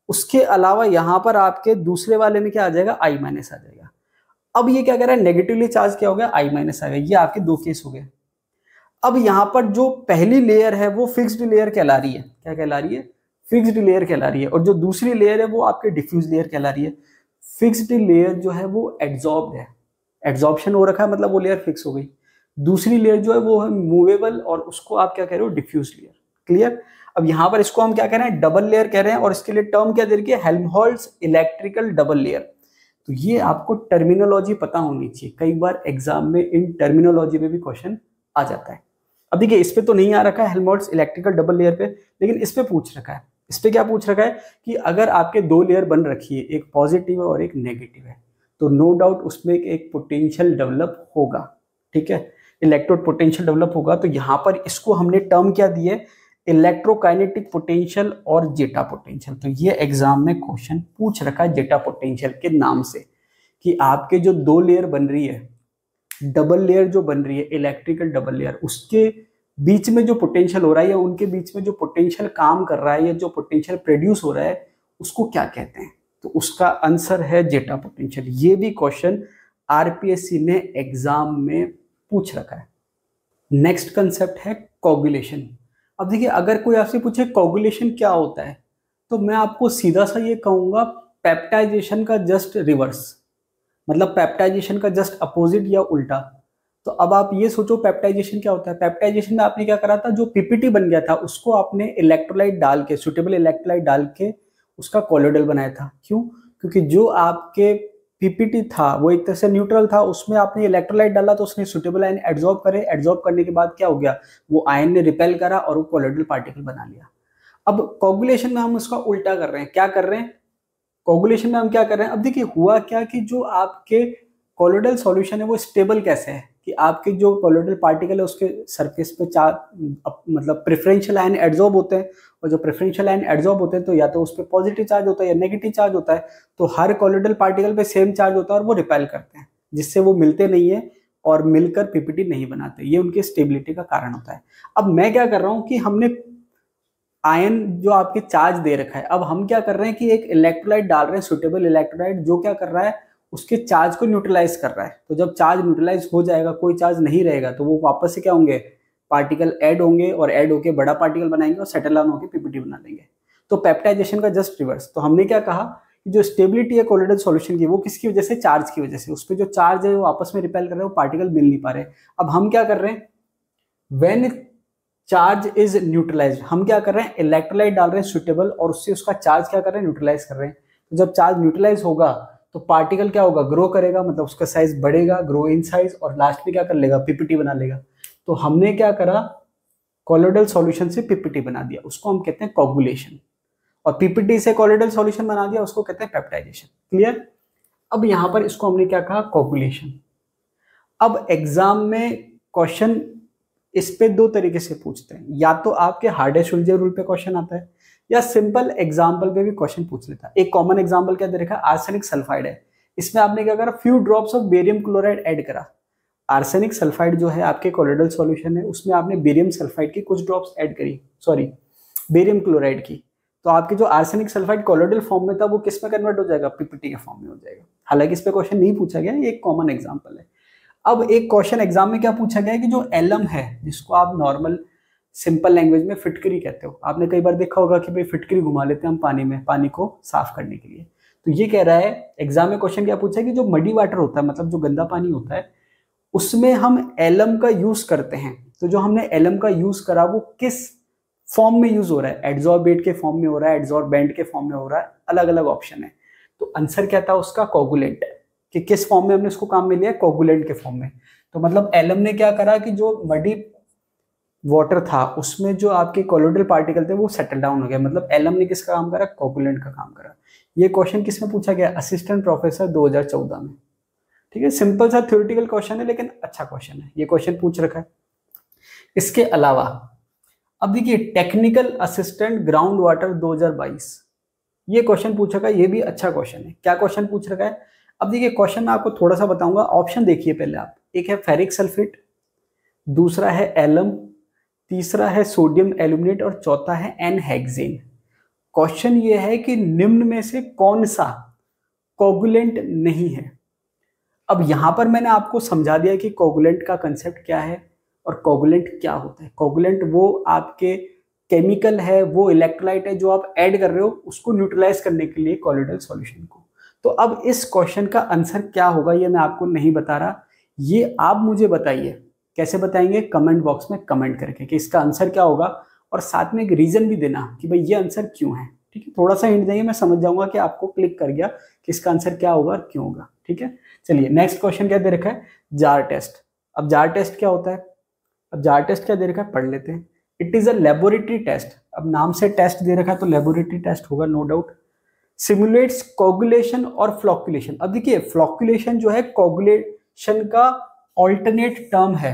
उसके अलावा यहाँ पर आपके दूसरे वाले में क्या आ जाएगा, I- आ जाएगा। अब ये क्या कह रहा है, नेगेटिवली चार्ज क्या हो गया, I- आ गया। ये आपके दो केस हो गए। अब यहाँ पर जो पहली लेयर है वो फिक्स्ड लेयर कहला रही है, क्या कहला रही है, फिक्स्ड लेयर कहला रही है, और जो दूसरी लेयर है वो आपके डिफ्यूज लेयर कहला रही है। फिक्स्ड लेयर जो है वो एड्सॉर्ब्ड है, एड्सॉर्प्शन हो रखा है, मतलब वो लेयर फिक्स हो गई। दूसरी लेयर जो है वो है मूवेबल, और उसको आप क्या कह रहे हो, डिफ्यूज लेयर। क्लियर। अब यहाँ पर इसको हम क्या कह रहे हैं, डबल लेयर कह रहे हैं, और इसके लिए टर्म क्या दे रखी है, हेल्महोल्ट्ज इलेक्ट्रिकल डबल लेयर। तो ये आपको टर्मिनोलॉजी पता होनी चाहिए, कई बार एग्जाम में इन टर्मिनोलॉजी में भी क्वेश्चन आ जाता है। अब देखिए इस पे तो नहीं आ रखा है हेल्महोल्ट्ज इलेक्ट्रिकल डबल लेयर पे, लेकिन इस पे पूछ रखा है। इस पे क्या पूछ रखा है कि अगर आपके दो लेयर बन रखी है, एक पॉजिटिव है और एक नेगेटिव है, तो नो डाउट उसमें एक पोटेंशियल डेवलप होगा, ठीक है, इलेक्ट्रोड पोटेंशियल डेवलप होगा। तो यहाँ पर इसको हमने टर्म क्या दी है, इलेक्ट्रोकाइनेटिक पोटेंशियल और जेटा पोटेंशियल। तो ये एग्जाम में क्वेश्चन पूछ रखा है जेटा पोटेंशियल के नाम से, कि आपके जो दो लेयर बन रही है, डबल लेयर जो बन रही है, इलेक्ट्रिकल डबल लेयर, उसके बीच में जो पोटेंशियल हो रहा है, या उनके बीच में जो पोटेंशियल काम कर रहा है, या जो पोटेंशियल प्रोड्यूस हो रहा है, उसको क्या कहते हैं। तो उसका आंसर है जेटा पोटेंशियल। ये भी क्वेश्चन आरपीएससी ने एग्जाम में पूछ रखा है। नेक्स्ट कंसेप्ट है कोगुलेशन। अब देखिए अगर कोई आपसे पूछे कोगुलेशन क्या होता है, तो मैं आपको सीधा सा ये कहूंगा, पेप्टाइजेशन का जस्ट रिवर्स, मतलब पेप्टाइजेशन का जस्ट अपोजिट या उल्टा। तो अब आप ये सोचो पेप्टाइजेशन क्या होता है। पेप्टाइजेशन में आपने क्या करा था, जो पीपीटी बन गया था उसको आपने इलेक्ट्रोलाइट डाल के, सुटेबल इलेक्ट्रोलाइट डाल के उसका कॉलोइडल बनाया था। क्यों, क्योंकि जो आपके पीपीटी था वो एक तरह से न्यूट्रल था, उसमें आपने इलेक्ट्रोलाइट डाला तो उसने सुटेबल आयन एड्सॉर्ब करे, एड्सॉर्ब करने के बाद क्या हो गया, वो आयन ने रिपेल करा और वो कॉलोइडल पार्टिकल बना लिया। अब कोगुलेशन में हम उसका उल्टा कर रहे हैं, क्या कर रहे हैं, कोगुलेशन में हम क्या कर रहे हैं, अब देखिए हुआ क्या कि जो आपके कोलोइडल सॉल्यूशन है वो स्टेबल कैसे है कि आपके जो कोलोइडल पार्टिकल है उसके सरफेस पे मतलब प्रेफरेंशियल आयन एड्सॉर्ब होते हैं, और जो प्रेफरेंशियल आयन एड्सॉर्ब होते हैं तो या तो उस पर पॉजिटिव चार्ज होता है या नेगेटिव चार्ज होता है, तो हर कोलोइडल पार्टिकल पे सेम चार्ज होता है और वो रिपेल करते हैं, जिससे वो मिलते नहीं है और मिलकर पीपीटी नहीं बनाते। ये उनकी स्टेबिलिटी का कारण होता है। अब मैं क्या कर रहा हूं कि हमने आयन जो आपके चार्ज दे रखा है, अब हम क्या कर रहे हैं कि एक इलेक्ट्रोलाइट डाल रहे हैं, सुटेबल इलेक्ट्रोलाइट, जो क्या कर रहा है उसके चार्ज को न्यूट्रलाइज कर रहा है। तो जब चार्ज न्यूट्रलाइज हो जाएगा, कोई चार्ज नहीं रहेगा, तो वो वापस से क्या होंगे, पार्टिकल ऐड होंगे और ऐड होके बड़ा पार्टिकल बनाएंगे और सेटल डाउन होकर पीपीटी बना देंगे। तो पेप्टाइजेशन का जस्ट रिवर्स। तो हमने क्या कहा कि जो स्टेबिलिटी है कोलोइडल सॉल्यूशन की, वो किसकी वजह से, चार्ज की वजह से। उस पर जो चार्ज है वो आपस में रिपेल कर रहे हैं, वो पार्टिकल मिल नहीं पा रहे। अब हम क्या कर रहे हैं, व्हेन चार्ज इज न्यूट्रलाइज, हम क्या कर रहे हैं, इलेक्ट्रोलाइट डाल रहे हैं सुटेबल, और उससे उसका चार्ज क्या कर रहे हैं, न्यूट्रलाइज कर रहे हैं। तो जब चार्ज न्यूट्रलाइज होगा तो पार्टिकल क्या होगा, ग्रो करेगा, मतलब उसका साइज बढ़ेगा, ग्रो इन साइज, और लास्ट में क्या कर लेगा, पीपीटी बना लेगा। तो हमने क्या करा, कोलोइडल सॉल्यूशन से पीपीटी बना दिया, उसको हम कहते हैं कोगुलेशन, और पीपीटी से कोलोइडल सॉल्यूशन बना दिया, उसको कहते हैं पेप्टाइजेशन। क्लियर। अब यहां पर इसको हमने क्या कहा, कोगुलेशन। अब एग्जाम में क्वेश्चन इस पे दो तरीके से पूछते हैं, या तो आपके हार्डेस्ट उलझे रूल पे क्वेश्चन आता है, या सिंपल एग्जाम्पल पे भी क्वेश्चन पूछ लेता है। एक कॉमन एग्जाम्पल क्या दे रखा है, आर्सेनिक सल्फाइड है, इसमें आपने क्या करा, few drops of barium chloride add करा। आर्सेनिक सल्फाइड जो है आपके कोलोइडल सॉल्यूशन है, उसमें आपने बेरियम सल्फाइड की कुछ ड्रॉप्स ऐड करी, सॉरी बेरियम क्लोराइड की, तो आपके जो आर्सेनिक सल्फाइड कोलोइडल फॉर्म में था वो किस में कन्वर्ट हो जाएगा, पीपीटी के फॉर्म में हो जाएगा। हालांकि इस पे क्वेश्चन नहीं पूछा गया, ये एक कॉमन एग्जाम्पल है। अब एक क्वेश्चन एग्जाम में क्या पूछा गया है कि जो एलम है, जिसको आप नॉर्मल सिंपल लैंग्वेज में फिटकरी कहते हो, आपने कई बार देखा होगा कि भाई फिटकरी घुमा लेते हैं हम पानी में, पानी को साफ करने के लिए। तो ये कह रहा है एग्जाम में क्वेश्चन क्या पूछा है कि जो मडी वाटर होता है, मतलब जो गंदा पानी होता है, उसमें हम एलम का यूज करते हैं। तो जो हमने एलम का यूज करा वो किस फॉर्म में यूज हो रहा है, एड्सॉर्बेट के फॉर्म में हो रहा है, एड्सॉर्बेंट के फॉर्म में हो रहा है, अलग अलग ऑप्शन है। तो आंसर क्या था उसका, कोगुलेंट, कि किस फॉर्म में हमने इसको काम में लिया, कोगुलेंट के फॉर्म में। तो मतलब एलम ने क्या करा कि जो मडी वाटर था उसमें जो आपके कोलोइडल पार्टिकल थे वो सेटल डाउन हो गया, मतलब एलम ने किसका काम करा, कोगुलेंट का काम करा। ये क्वेश्चन किसमें पूछा गया, असिस्टेंट प्रोफेसर 2014 में। ठीक है, सिंपल सा थ्योरेटिकल क्वेश्चन है लेकिन अच्छा क्वेश्चन है, ये क्वेश्चन पूछ रखा है। इसके अलावा अब देखिए टेक्निकल असिस्टेंट ग्राउंड वाटर 2022, ये क्वेश्चन पूछ रखा है, ये भी अच्छा क्वेश्चन है। क्या क्वेश्चन पूछ रखा है, अब देखिए क्वेश्चन मैं आपको थोड़ा सा बताऊंगा, ऑप्शन देखिए पहले आप। एक है फेरिक सल्फेट, दूसरा है एलम, तीसरा है सोडियम एल्यूमिनेट, और चौथा है एनहेक्सेन। क्वेश्चन ये है कि निम्न में से कौन सा कोगुलेंट नहीं है। अब यहां पर मैंने आपको समझा दिया कि कोगुलेंट का कंसेप्ट क्या है और कोगुलेंट क्या होता है। कोगुलेंट वो आपके केमिकल है, वो इलेक्ट्रोलाइट है जो आप ऐड कर रहे हो उसको न्यूट्रलाइज करने के लिए कोलोइडल सॉल्यूशन को। तो अब इस क्वेश्चन का आंसर क्या होगा ये मैं आपको नहीं बता रहा, ये आप मुझे बताइए। कैसे बताएंगे, कमेंट बॉक्स में कमेंट करके कि इसका आंसर क्या होगा, और साथ में एक रीजन भी देना कि भाई ये आंसर क्यों है। ठीक है, थोड़ा सा हिंट देंगे, मैं समझ जाऊंगा कि आपको क्लिक कर गया कि इसका आंसर क्या होगा और क्यों होगा। ठीक है, चलिए नेक्स्ट क्वेश्चन क्या दे रखा है, जार टेस्ट। अब जार टेस्ट क्या होता है, अब जार टेस्ट क्या दे रखा है पढ़ लेते हैं। It is a laboratory test, अब नाम से टेस्ट दे रखा है तो लेबोरेटरी टेस्ट होगा नो डाउट। सिमुलेट्स कोगुलेशन और फ्लॉक्यूलेशन। अब देखिए फ्लॉक्यूलेशन जो है कोगुलेशन का ऑल्टरनेट टर्म है,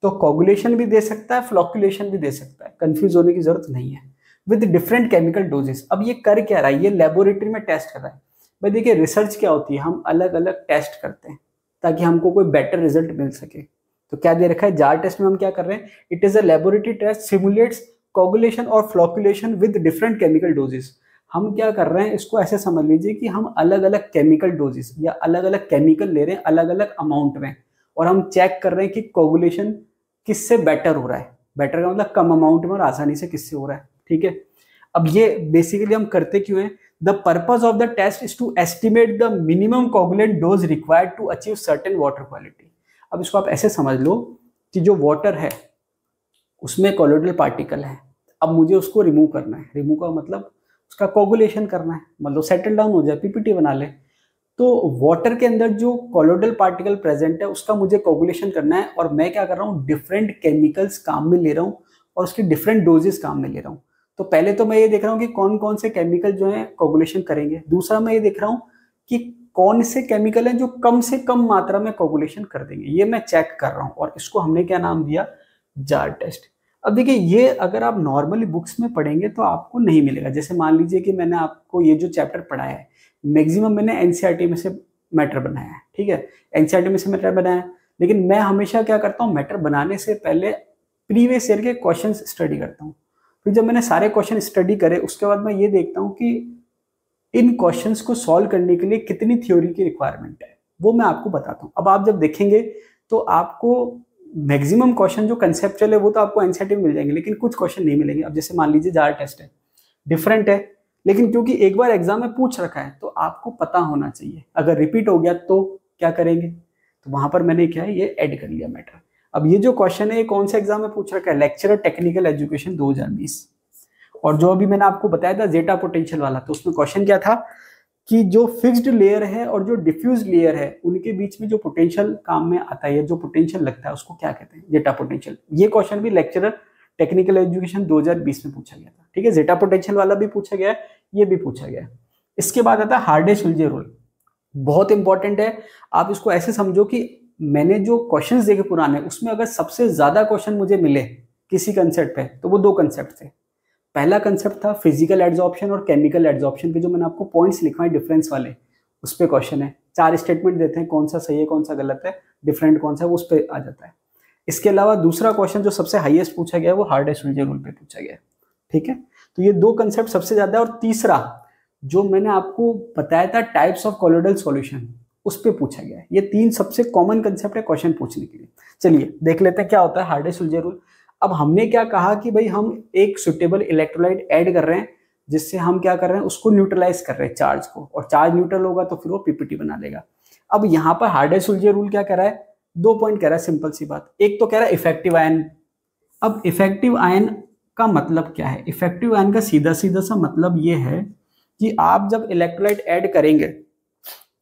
तो कोगुलेशन भी दे सकता है, फ्लॉक्यूलेशन भी दे सकता है, कंफ्यूज होने की जरूरत नहीं है। With different chemical doses. अब ये कर क्या रहा है, ये लेबोरेटरी में टेस्ट कर रहा है। भाई देखिए रिसर्च क्या होती है, हम अलग अलग टेस्ट करते हैं ताकि हमको कोई बेटर रिजल्ट मिल सके। तो क्या दे रखा है, जार टेस्ट में हम क्या कर रहे हैं, it is a laboratory test simulates coagulation और flocculation with different chemical doses. हम क्या कर रहे हैं, इसको ऐसे समझ लीजिए कि हम अलग अलग केमिकल डोजेस या अलग अलग केमिकल ले रहे हैं अलग अलग अमाउंट में, और हम चेक कर रहे हैं कि कोगुलेशन किससे बेटर हो रहा है। बेटर का मतलब कम अमाउंट में और आसानी से किससे हो रहा है। ठीक है, अब ये बेसिकली हम करते क्यों हैं, the purpose of the test is to estimate the minimum coagulant dose required to achieve certain water quality. अब इसको आप ऐसे समझ लो कि जो वाटर है उसमें कोलोइडल पार्टिकल है, अब मुझे उसको रिमूव करना है। रिमूव का मतलब उसका कोगुलेशन करना है, मतलब सेटल डाउन हो जाए, पीपीटी बना ले। तो वाटर के अंदर जो कोलोइडल पार्टिकल प्रेजेंट है उसका मुझे कोगुलेशन करना है, और मैं क्या कर रहा हूँ, डिफरेंट केमिकल्स काम में ले रहा हूँ और उसके डिफरेंट डोजेस काम में ले रहा हूँ। तो पहले तो मैं ये देख रहा हूँ कि कौन कौन से केमिकल जो है कोगुलेशन करेंगे। दूसरा मैं ये देख रहा हूँ कि कौन से केमिकल हैं जो कम से कम मात्रा में कोगुलेशन कर देंगे, ये मैं चेक कर रहा हूँ। और इसको हमने क्या नाम दिया, जार टेस्ट। अब देखिए, ये अगर आप नॉर्मली बुक्स में पढ़ेंगे तो आपको नहीं मिलेगा। जैसे मान लीजिए कि मैंने आपको ये जो चैप्टर पढ़ाया है, मैक्सिमम मैंने एनसीईआरटी में से मैटर बनाया है, ठीक है, एनसीईआरटी में से मैटर बनाया है। लेकिन मैं हमेशा क्या करता हूँ, मैटर बनाने से पहले प्रीवियस ईयर के क्वेश्चन स्टडी करता हूँ। फिर जब मैंने सारे क्वेश्चन स्टडी करे उसके बाद मैं ये देखता हूँ कि इन क्वेश्चंस को सॉल्व करने के लिए कितनी थ्योरी की रिक्वायरमेंट है, वो मैं आपको बताता हूँ। अब आप जब देखेंगे तो आपको मैक्सिमम क्वेश्चन जो कंसेप्चुअल है वो तो आपको एनसीईआरटी में मिल जाएंगे, लेकिन कुछ क्वेश्चन नहीं मिलेंगे। अब जैसे मान लीजिए जार टेस्ट है, डिफरेंट है, लेकिन क्योंकि एक बार एग्जाम में पूछ रखा है तो आपको पता होना चाहिए। अगर रिपीट हो गया तो क्या करेंगे, तो वहां पर मैंने क्या है, ये ऐड कर लिया मैटर। अब ये जो क्वेश्चन है ये कौन से एग्जाम में पूछ रखा है, लेक्चरर टेक्निकल एजुकेशन 2020। और जो अभी मैंने आपको बताया था जेटा पोटेंशियल वाला, तो उसमें क्वेश्चन क्या था कि जो फिक्स्ड लेयर है और जो डिफ्यूज लेयर है उनके बीच में जो पोटेंशियल काम में आता है, जो पोटेंशियल लगता है उसको क्या कहते हैं, जेटा पोटेंशियल। ये क्वेश्चन भी लेक्चरर टेक्निकल एजुकेशन 2020 में पूछा गया था, ठीक है। जेटा पोटेंशियल वाला भी पूछा गया है, ये भी पूछा गया है। इसके बाद आता है हार्डे-सुलजे रूल, बहुत इंपॉर्टेंट है। आप इसको ऐसे समझो कि मैंने जो क्वेश्चंस देखे पुराने, उसमें अगर सबसे ज्यादा क्वेश्चन मुझे मिले किसी कंसेप्ट पे तो वो दो कंसेप्ट थे। पहला कंसेप्ट था फिजिकल एड्सॉर्प्शन और केमिकल एड्सॉर्प्शन के, जो मैंने आपको पॉइंट्स लिखवाए डिफरेंस वाले, उस पे क्वेश्चन है। 4 स्टेटमेंट देते हैं, कौन सा सही है कौन सा गलत है, डिफरेंट कौन सा है, वो उस पे आ जाता है। इसके अलावा दूसरा क्वेश्चन जो सबसे हाईएस्ट पूछा गया है वो हार्डे-सुलजे रूल पे पूछा गया है, ठीक है। तो ये दो कंसेप्ट सबसे ज्यादा है। और तीसरा जो मैंने आपको बताया था टाइप्स ऑफ कोलोइडल सॉल्यूशन, उस पे पूछा गया है। ये 3 सबसे कॉमन कंसेप्ट है क्वेश्चन पूछने के लिए। चलिए देख लेते हैं क्या होता है हार्डे-सुलजे रूल। अब हमने क्या कहा कि भाई हम एक सुटेबल इलेक्ट्रोलाइट ऐड कर रहे हैं, जिससे हम क्या कर रहे हैं, उसको न्यूट्रलाइज कर रहे हैं चार्ज को, और चार्ज न्यूट्रल होगा तो फिर वो पीपीटी बना लेगा। अब यहाँ पर हार्डे-सुलजे रूल क्या कह रहा है, 2 पॉइंट कह रहा है, सिंपल सी बात। एक तो कह रहा है इफेक्टिव आयन। अब इफेक्टिव आयन का मतलब क्या है, इफेक्टिव आयन का सीधा सीधा सा मतलब ये है कि आप जब इलेक्ट्रोलाइट ऐड करेंगे,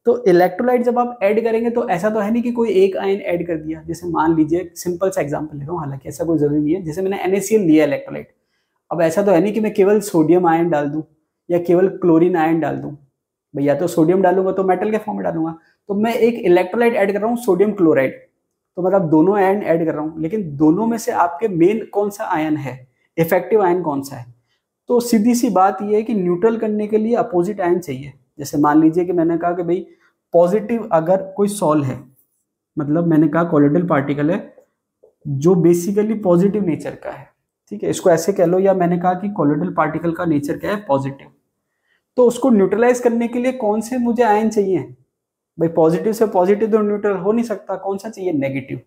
तो इलेक्ट्रोलाइट जब आप ऐड करेंगे तो ऐसा तो है नहीं कि कोई एक आयन ऐड कर दिया। जैसे मान लीजिए, सिंपल सा एग्जांपल ले रहा हूँ, हालांकि ऐसा कोई जरूरी नहीं है। जैसे मैंने NaCl लिया इलेक्ट्रोलाइट, अब ऐसा तो है नहीं कि मैं केवल सोडियम आयन डाल दूं या केवल क्लोरीन आयन डाल दूं। भैया तो सोडियम डालूंगा तो मेटल के फॉर्म में डालूंगा, तो मैं एक इलेक्ट्रोलाइट ऐड कर रहा हूँ सोडियम क्लोराइड, तो मतलब दोनों आयन ऐड कर रहा हूँ। लेकिन दोनों में से आपके मेन कौन सा आयन है, इफेक्टिव आयन कौन सा है, तो सीधी सी बात यह है कि न्यूट्रल करने के लिए अपोजिट आयन चाहिए। जैसे मान लीजिए कि मैंने कहा कि भाई पॉजिटिव अगर कोई सॉल है, मतलब मैंने कहा कोलोइडल पार्टिकल है जो बेसिकली पॉजिटिव नेचर का है, ठीक है, इसको ऐसे कह लो। या मैंने कहा कि कोलोइडल पार्टिकल का नेचर क्या है, पॉजिटिव, तो उसको न्यूट्रलाइज करने के लिए कौन से मुझे आयन चाहिए, भाई पॉजिटिव से पॉजिटिव तो न्यूट्रल हो नहीं सकता, कौन सा चाहिए, नेगेटिव।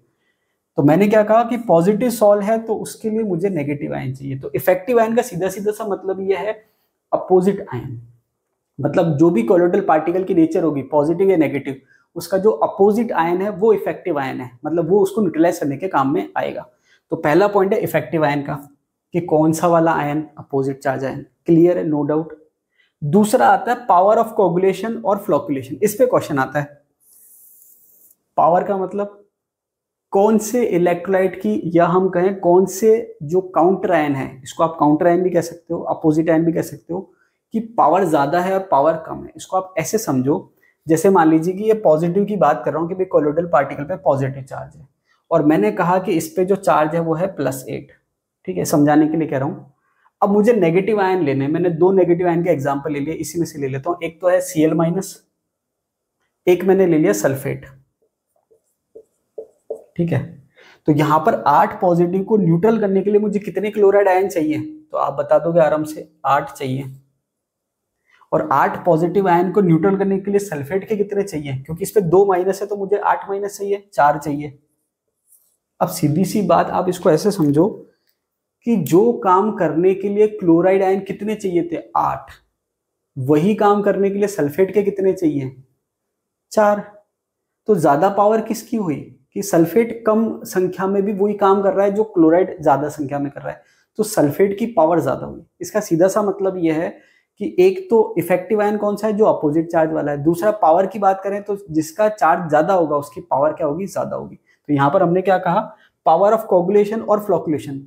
तो मैंने क्या कहा कि पॉजिटिव सॉल है तो उसके लिए मुझे नेगेटिव आयन चाहिए। तो इफेक्टिव आयन का सीधा सीधा सा मतलब यह है अपोजिट आयन, मतलब जो भी कोलोइडल पार्टिकल की नेचर होगी पॉजिटिव या नेगेटिव, उसका जो अपोजिट आयन है वो इफेक्टिव आयन है, मतलब वो उसको न्यूट्रलाइज करने के काम में आएगा। तो पहला पॉइंट है इफेक्टिव आयन का कि कौन सा वाला ion, opposite charge ion, clear है, नो डाउट। दूसरा आता है पावर ऑफ कोगुलेशन और फ्लोकुलेशन, इस पे क्वेश्चन आता है। पावर का मतलब कौन से इलेक्ट्रोलाइट की, या हम कहें कौन से जो काउंटर आयन है, इसको आप काउंटर आयन भी कह सकते हो, अपोजिट आयन भी कह सकते हो, कि पावर ज्यादा है और पावर कम है। इसको आप ऐसे समझो, जैसे मान लीजिए कि ये पॉजिटिव की बात कर रहा हूं कि भाई कोलोइडल पार्टिकल पे पॉजिटिव चार्ज है, और मैंने कहा कि इस पे जो चार्ज है वो है +8, ठीक है, समझाने के लिए कह रहा हूं। अब मुझे नेगेटिव आयन लेने, मैंने 2 नेगेटिव आयन के एग्जाम्पल ले लिए, इसी में से ले लेता हूं। एक तो है Cl-, एक मैंने ले लिया सल्फेट, ठीक है। तो यहां पर 8 पॉजिटिव को न्यूट्रल करने के लिए मुझे कितने क्लोराइड आयन चाहिए, तो आप बता दोगे आराम से, 8 चाहिए। और 8 पॉजिटिव आयन को न्यूट्रल करने के लिए सल्फेट के कितने चाहिए, क्योंकि इस पे 2 माइनस है तो मुझे 8 माइनस चाहिए, 4 चाहिए। अब सीधी सी बात आप इसको ऐसे समझो कि जो काम करने के लिए क्लोराइड आयन कितने चाहिए थे, 8, वही काम करने के लिए सल्फेट के कितने चाहिए, 4। तो ज्यादा पावर किसकी हुई कि सल्फेट कम संख्या में भी वही काम कर रहा है जो क्लोराइड ज्यादा संख्या में कर रहा है, तो सल्फेट की पावर ज्यादा हुई। इसका सीधा सा मतलब यह है कि एक तो इफेक्टिव आयन कौन सा है, जो अपोजिट चार्ज वाला है। दूसरा पावर की बात करें तो जिसका चार्ज ज्यादा होगा उसकी पावर क्या होगी, ज्यादा होगी। तो यहाँ पर हमने क्या कहा, पावर ऑफ कोगुलेशन और flocculation,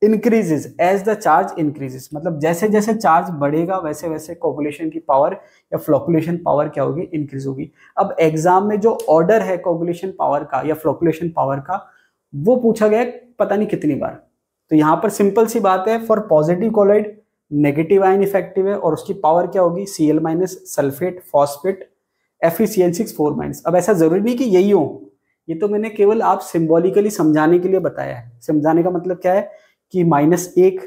increases as the charge increases, मतलब जैसे जैसे चार्ज बढ़ेगा वैसे वैसे कोगुलेशन की पावर या फ्लोकुलेशन पावर क्या होगी, इंक्रीज होगी। अब एग्जाम में जो ऑर्डर है कोगुलेशन पावर का या फ्लोकुलेशन पावर का वो पूछा गया पता नहीं कितनी बार। तो यहाँ पर सिंपल सी बात है, for positive colloid negative ion effective है और उसकी पावर क्या होगी, Cl minus sulphate phosphate FeCl6 4 minus. अब ऐसा जरूरी नहीं कि यही हो, ये तो मैंने केवल आप सिंबॉलिकली समझाने के लिए बताया है। समझाने का मतलब क्या है कि -1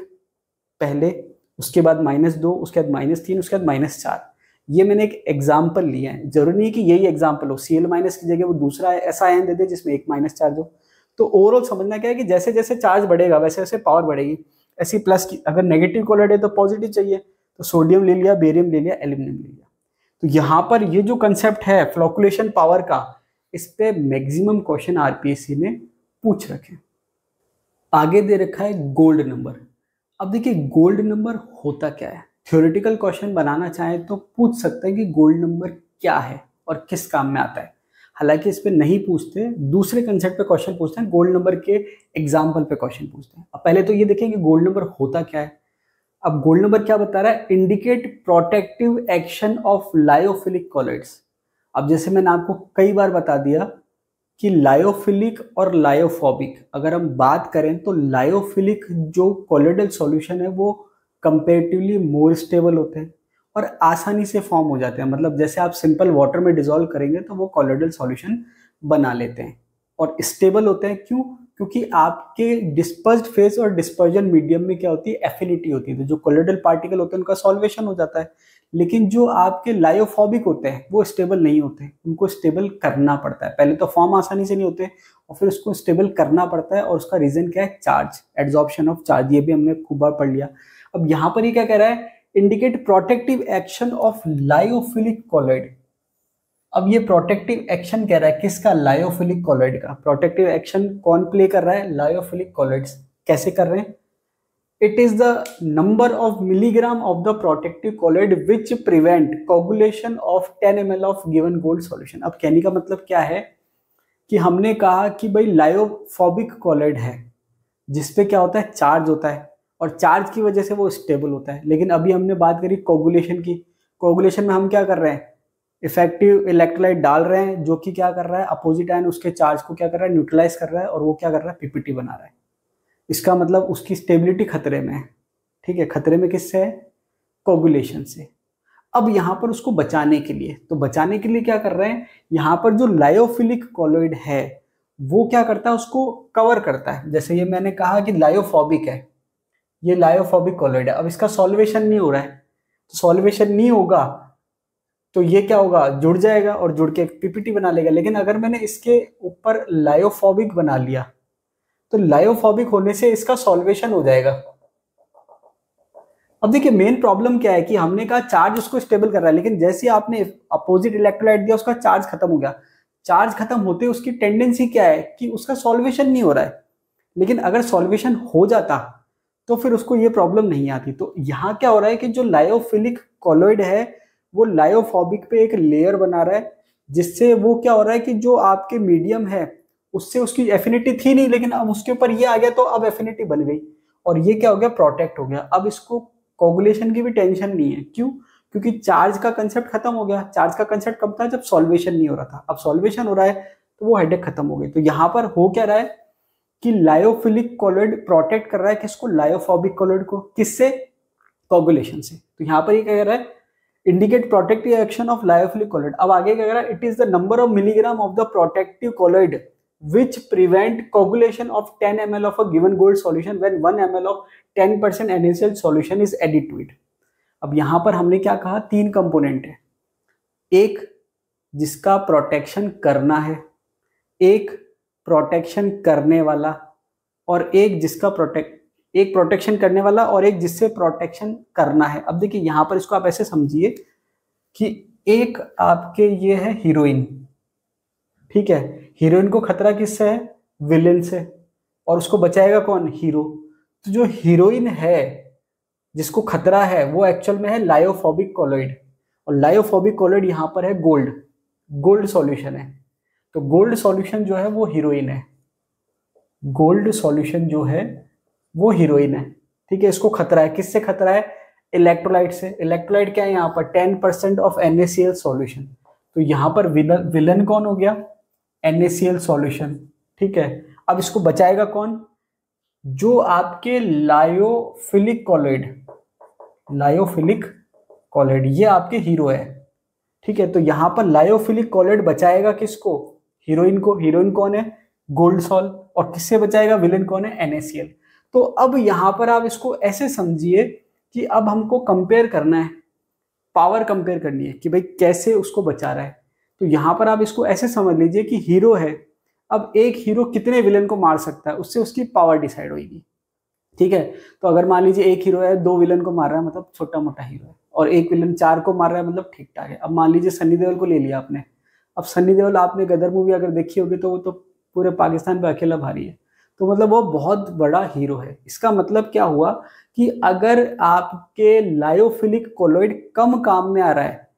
पहले, उसके बाद -2, उसके बाद -3, उसके बाद -4, ये मैंने एक एग्जाम्पल लिया है। जरूरी नहीं कि यही एग्जाम्पल हो, Cl माइनस की जगह वो दूसरा ऐसा आयन दे दे जिसमें एक माइनस चार्ज हो। तो ओवरऑल समझना क्या है कि जैसे जैसे चार्ज बढ़ेगा वैसे वैसे पावर बढ़ेगी। ऐसी प्लस की अगर नेगेटिव कोलॉइड है तो पॉजिटिव चाहिए, तो सोडियम ले लिया, बेरियम ले लिया, एल्यूमिनियम ले लिया। तो यहाँ पर ये जो कंसेप्ट है फ्लोकुलेशन पावर का, इस पे मैक्सिमम क्वेश्चन आरपीएससी ने पूछ रखे। आगे दे रखा है गोल्ड नंबर। अब देखिए गोल्ड नंबर होता क्या है, थ्योरेटिकल क्वेश्चन बनाना चाहे तो पूछ सकते हैं कि गोल्ड नंबर क्या है और किस काम में आता है। हालांकि इस पे नहीं पूछते, दूसरे कंसेप्ट पे क्वेश्चन पूछते हैं, गोल्ड नंबर के एग्जाम्पल पे क्वेश्चन पूछते हैं। अब पहले तो ये देखें कि गोल्ड नंबर होता क्या है। अब गोल्ड नंबर क्या बता रहा है, indicate protective action of lyophilic colloids. अब जैसे मैंने आपको कई बार बता दिया कि लायोफिलिक और लायोफोबिक, अगर हम बात करें तो लायोफिलिक जो कोलोइडल सॉल्यूशन है वो कंपेरेटिवली मोर स्टेबल होते हैं और आसानी से फॉर्म हो जाते हैं। मतलब जैसे आप सिंपल वाटर में डिसॉल्व करेंगे तो वो कोलोइडल सॉल्यूशन बना लेते हैं और स्टेबल होते हैं। क्यों? क्योंकि आपके डिस्पर्स्ड फेज और डिस्पर्जन मीडियम में क्या होती है, एफिनिटी होती है। तो जो कोलोइडल पार्टिकल होते हैं उनका सॉल्वेशन हो जाता है। लेकिन जो आपके लायोफोबिक होते हैं वो स्टेबल नहीं होते, उनको स्टेबल करना पड़ता है। पहले तो फॉर्म आसानी से नहीं होते और फिर उसको स्टेबल करना पड़ता है, और उसका रीजन क्या है, चार्ज, एड्सॉर्प्शन ऑफ चार्ज। ये भी हमने खूब बार पढ़ लिया। अब यहाँ पर ये क्या कह रहा है, indicate protective action of lyophilic colloid. अब ये प्रोटेक्टिव एक्शन कह रहा है किसका, लायोफिलिक कॉलॉइड का। प्रोटेक्टिव एक्शन कौन प्ले कर रहा है, लायोफिलिक कॉलॉइड्स। कैसे कर रहे हैं, it is the number of milligram of the protective colloid which prevent coagulation of 10 ml of given gold solution। अब कहने का मतलब क्या है कि हमने कहा कि भाई लायोफोबिक कॉलॉइड है जिसपे क्या होता है, चार्ज होता है और चार्ज की वजह से वो स्टेबल होता है। लेकिन अभी हमने बात करी कोगुलेशन की। कोगुलेशन में हम क्या कर रहे हैं, इफेक्टिव इलेक्ट्रोलाइट डाल रहे हैं जो कि क्या कर रहा है, अपोजिट आयन उसके चार्ज को क्या कर रहा है, न्यूट्रलाइज कर रहा है, और वो क्या कर रहा है, पीपीटी बना रहा है। इसका मतलब उसकी स्टेबिलिटी खतरे में है। ठीक है, खतरे में किससे है, कोगुलेशन से। अब यहाँ पर उसको बचाने के लिए, तो बचाने के लिए क्या कर रहे हैं, यहाँ पर जो लायोफिलिक कॉलॉइड है वो क्या करता है, उसको कवर करता है। जैसे ये मैंने कहा कि लायोफोबिक है, ये लायोफोबिक कॉलॉइड है। अब इसका सॉल्वेशन नहीं हो रहा है, तो सॉल्वेशन नहीं होगा तो ये क्या होगा, जुड़ जाएगा और जुड़ के पीपीटी बना लेगा। लेकिन अगर मैंने इसके ऊपर लायोफोबिक बना लिया तो लायोफोबिक होने से इसका सॉल्वेशन हो जाएगा। अब देखिए मेन प्रॉब्लम क्या है कि हमने कहा चार्ज उसको स्टेबल कर रहा है, लेकिन जैसे ही आपने अपोजिट इलेक्ट्रोलाइट दिया उसका चार्ज खत्म हो गया। चार्ज खत्म होते उसकी टेंडेंसी क्या है कि उसका सॉल्वेशन नहीं हो रहा है। लेकिन अगर सॉल्वेशन हो जाता तो फिर उसको ये प्रॉब्लम नहीं आती। तो यहाँ क्या हो रहा है कि जो लायोफिलिक कॉलॉइड है वो लायोफोबिक पे एक लेयर बना रहा है, जिससे वो क्या हो रहा है कि जो आपके मीडियम है उससे उसकी एफिनिटी थी नहीं, लेकिन अब उसके ऊपर ये आ गया तो अब एफिनिटी बन गई और ये क्या हो गया, प्रोटेक्ट हो गया। अब इसको कोगुलेशन की भी टेंशन नहीं है। क्यों? क्योंकि चार्ज का कंसेप्ट खत्म हो गया। चार्ज का कंसेप्ट कब था, जब सॉल्वेशन नहीं हो रहा था। अब सॉल्वेशन हो रहा है तो वो हेडेक खत्म हो गई। तो यहाँ पर हो क्या रहा है कि लायोफिलिक कॉलॉइड प्रोटेक्ट कर रहा है किसको, लायोफोबिक कॉलॉइड को। किससे, कोगुलेशन से। तो यहाँ पर ये क्या कर रहा है, indicate protective action of lyophilic colloid. अब आगे क्या कर रहा है, it is the number of milligram of the protective colloid which prevent coagulation of 10 ml of a given gold solution when 1 ml of 10% NaCl solution is added to it। अब यहां पर हमने क्या कहा, 3 कंपोनेंट है, एक जिसका प्रोटेक्शन करना है, एक प्रोटेक्शन करने वाला, और एक जिसका एक प्रोटेक्शन करने वाला और एक जिससे प्रोटेक्शन करना है। अब देखिए यहां पर इसको आप ऐसे समझिए कि एक आपके ये है हीरोइन, ठीक है, हीरोइन को खतरा किससे है, विलेन से, और उसको बचाएगा कौन, हीरो। तो जो हीरोइन है जिसको खतरा है वो एक्चुअल में है लायोफोबिक कॉलॉइड, और लायोफोबिक कॉलॉइड यहाँ पर है गोल्ड, गोल्ड सॉल्यूशन है। तो गोल्ड सॉल्यूशन जो है वो हीरोइन है, गोल्ड सॉल्यूशन जो है वो हीरोइन है। ठीक है, इसको खतरा है, किससे खतरा है? इलेक्ट्रोलाइट से। इलेक्ट्रोलाइट क्या है यहाँ पर? 10% ऑफ NaCl सॉल्यूशन। तो यहाँ पर विलन कौन हो गया? NaCl solution. ठीक है, अब इसको बचाएगा कौन? जो आपके लायोफिलिक कॉलॉइड, ये आपके हीरो है। ठीक है, तो यहां पर लायोफिलिक कॉलॉइड बचाएगा किसको? हीरोइन को। हीरोइन कौन है? Gold sol. और किससे बचाएगा? विलन कौन है? NaCl। तो अब यहां पर आप इसको ऐसे समझिए कि अब हमको कंपेयर करना है, पावर कंपेयर करनी है कि भाई कैसे उसको बचा रहा है। तो यहां पर आप इसको ऐसे समझ लीजिए कि हीरो है, अब एक हीरो कितने विलन को मार सकता है, उससे उसकी पावर डिसाइड होगी। ठीक है, तो अगर मान लीजिए एक हीरो है 2 विलन को मार रहा है, मतलब छोटा मोटा हीरो है, और एक विलन 4 को मार रहा है, मतलब ठीक ठाक है। अब मान लीजिए सन्नी देओल को ले लिया आपने। अब सन्नी देओल, आपने गदर मूवी अगर देखी होगी तो वो तो पूरे पाकिस्तान पे अकेला भारी है, तो मतलब वो बहुत बड़ा हीरो है। इसका मतलब क्या हुआ कि अगर आपके लायोफिलिक कोलॉइड कम काम में आ रहा है,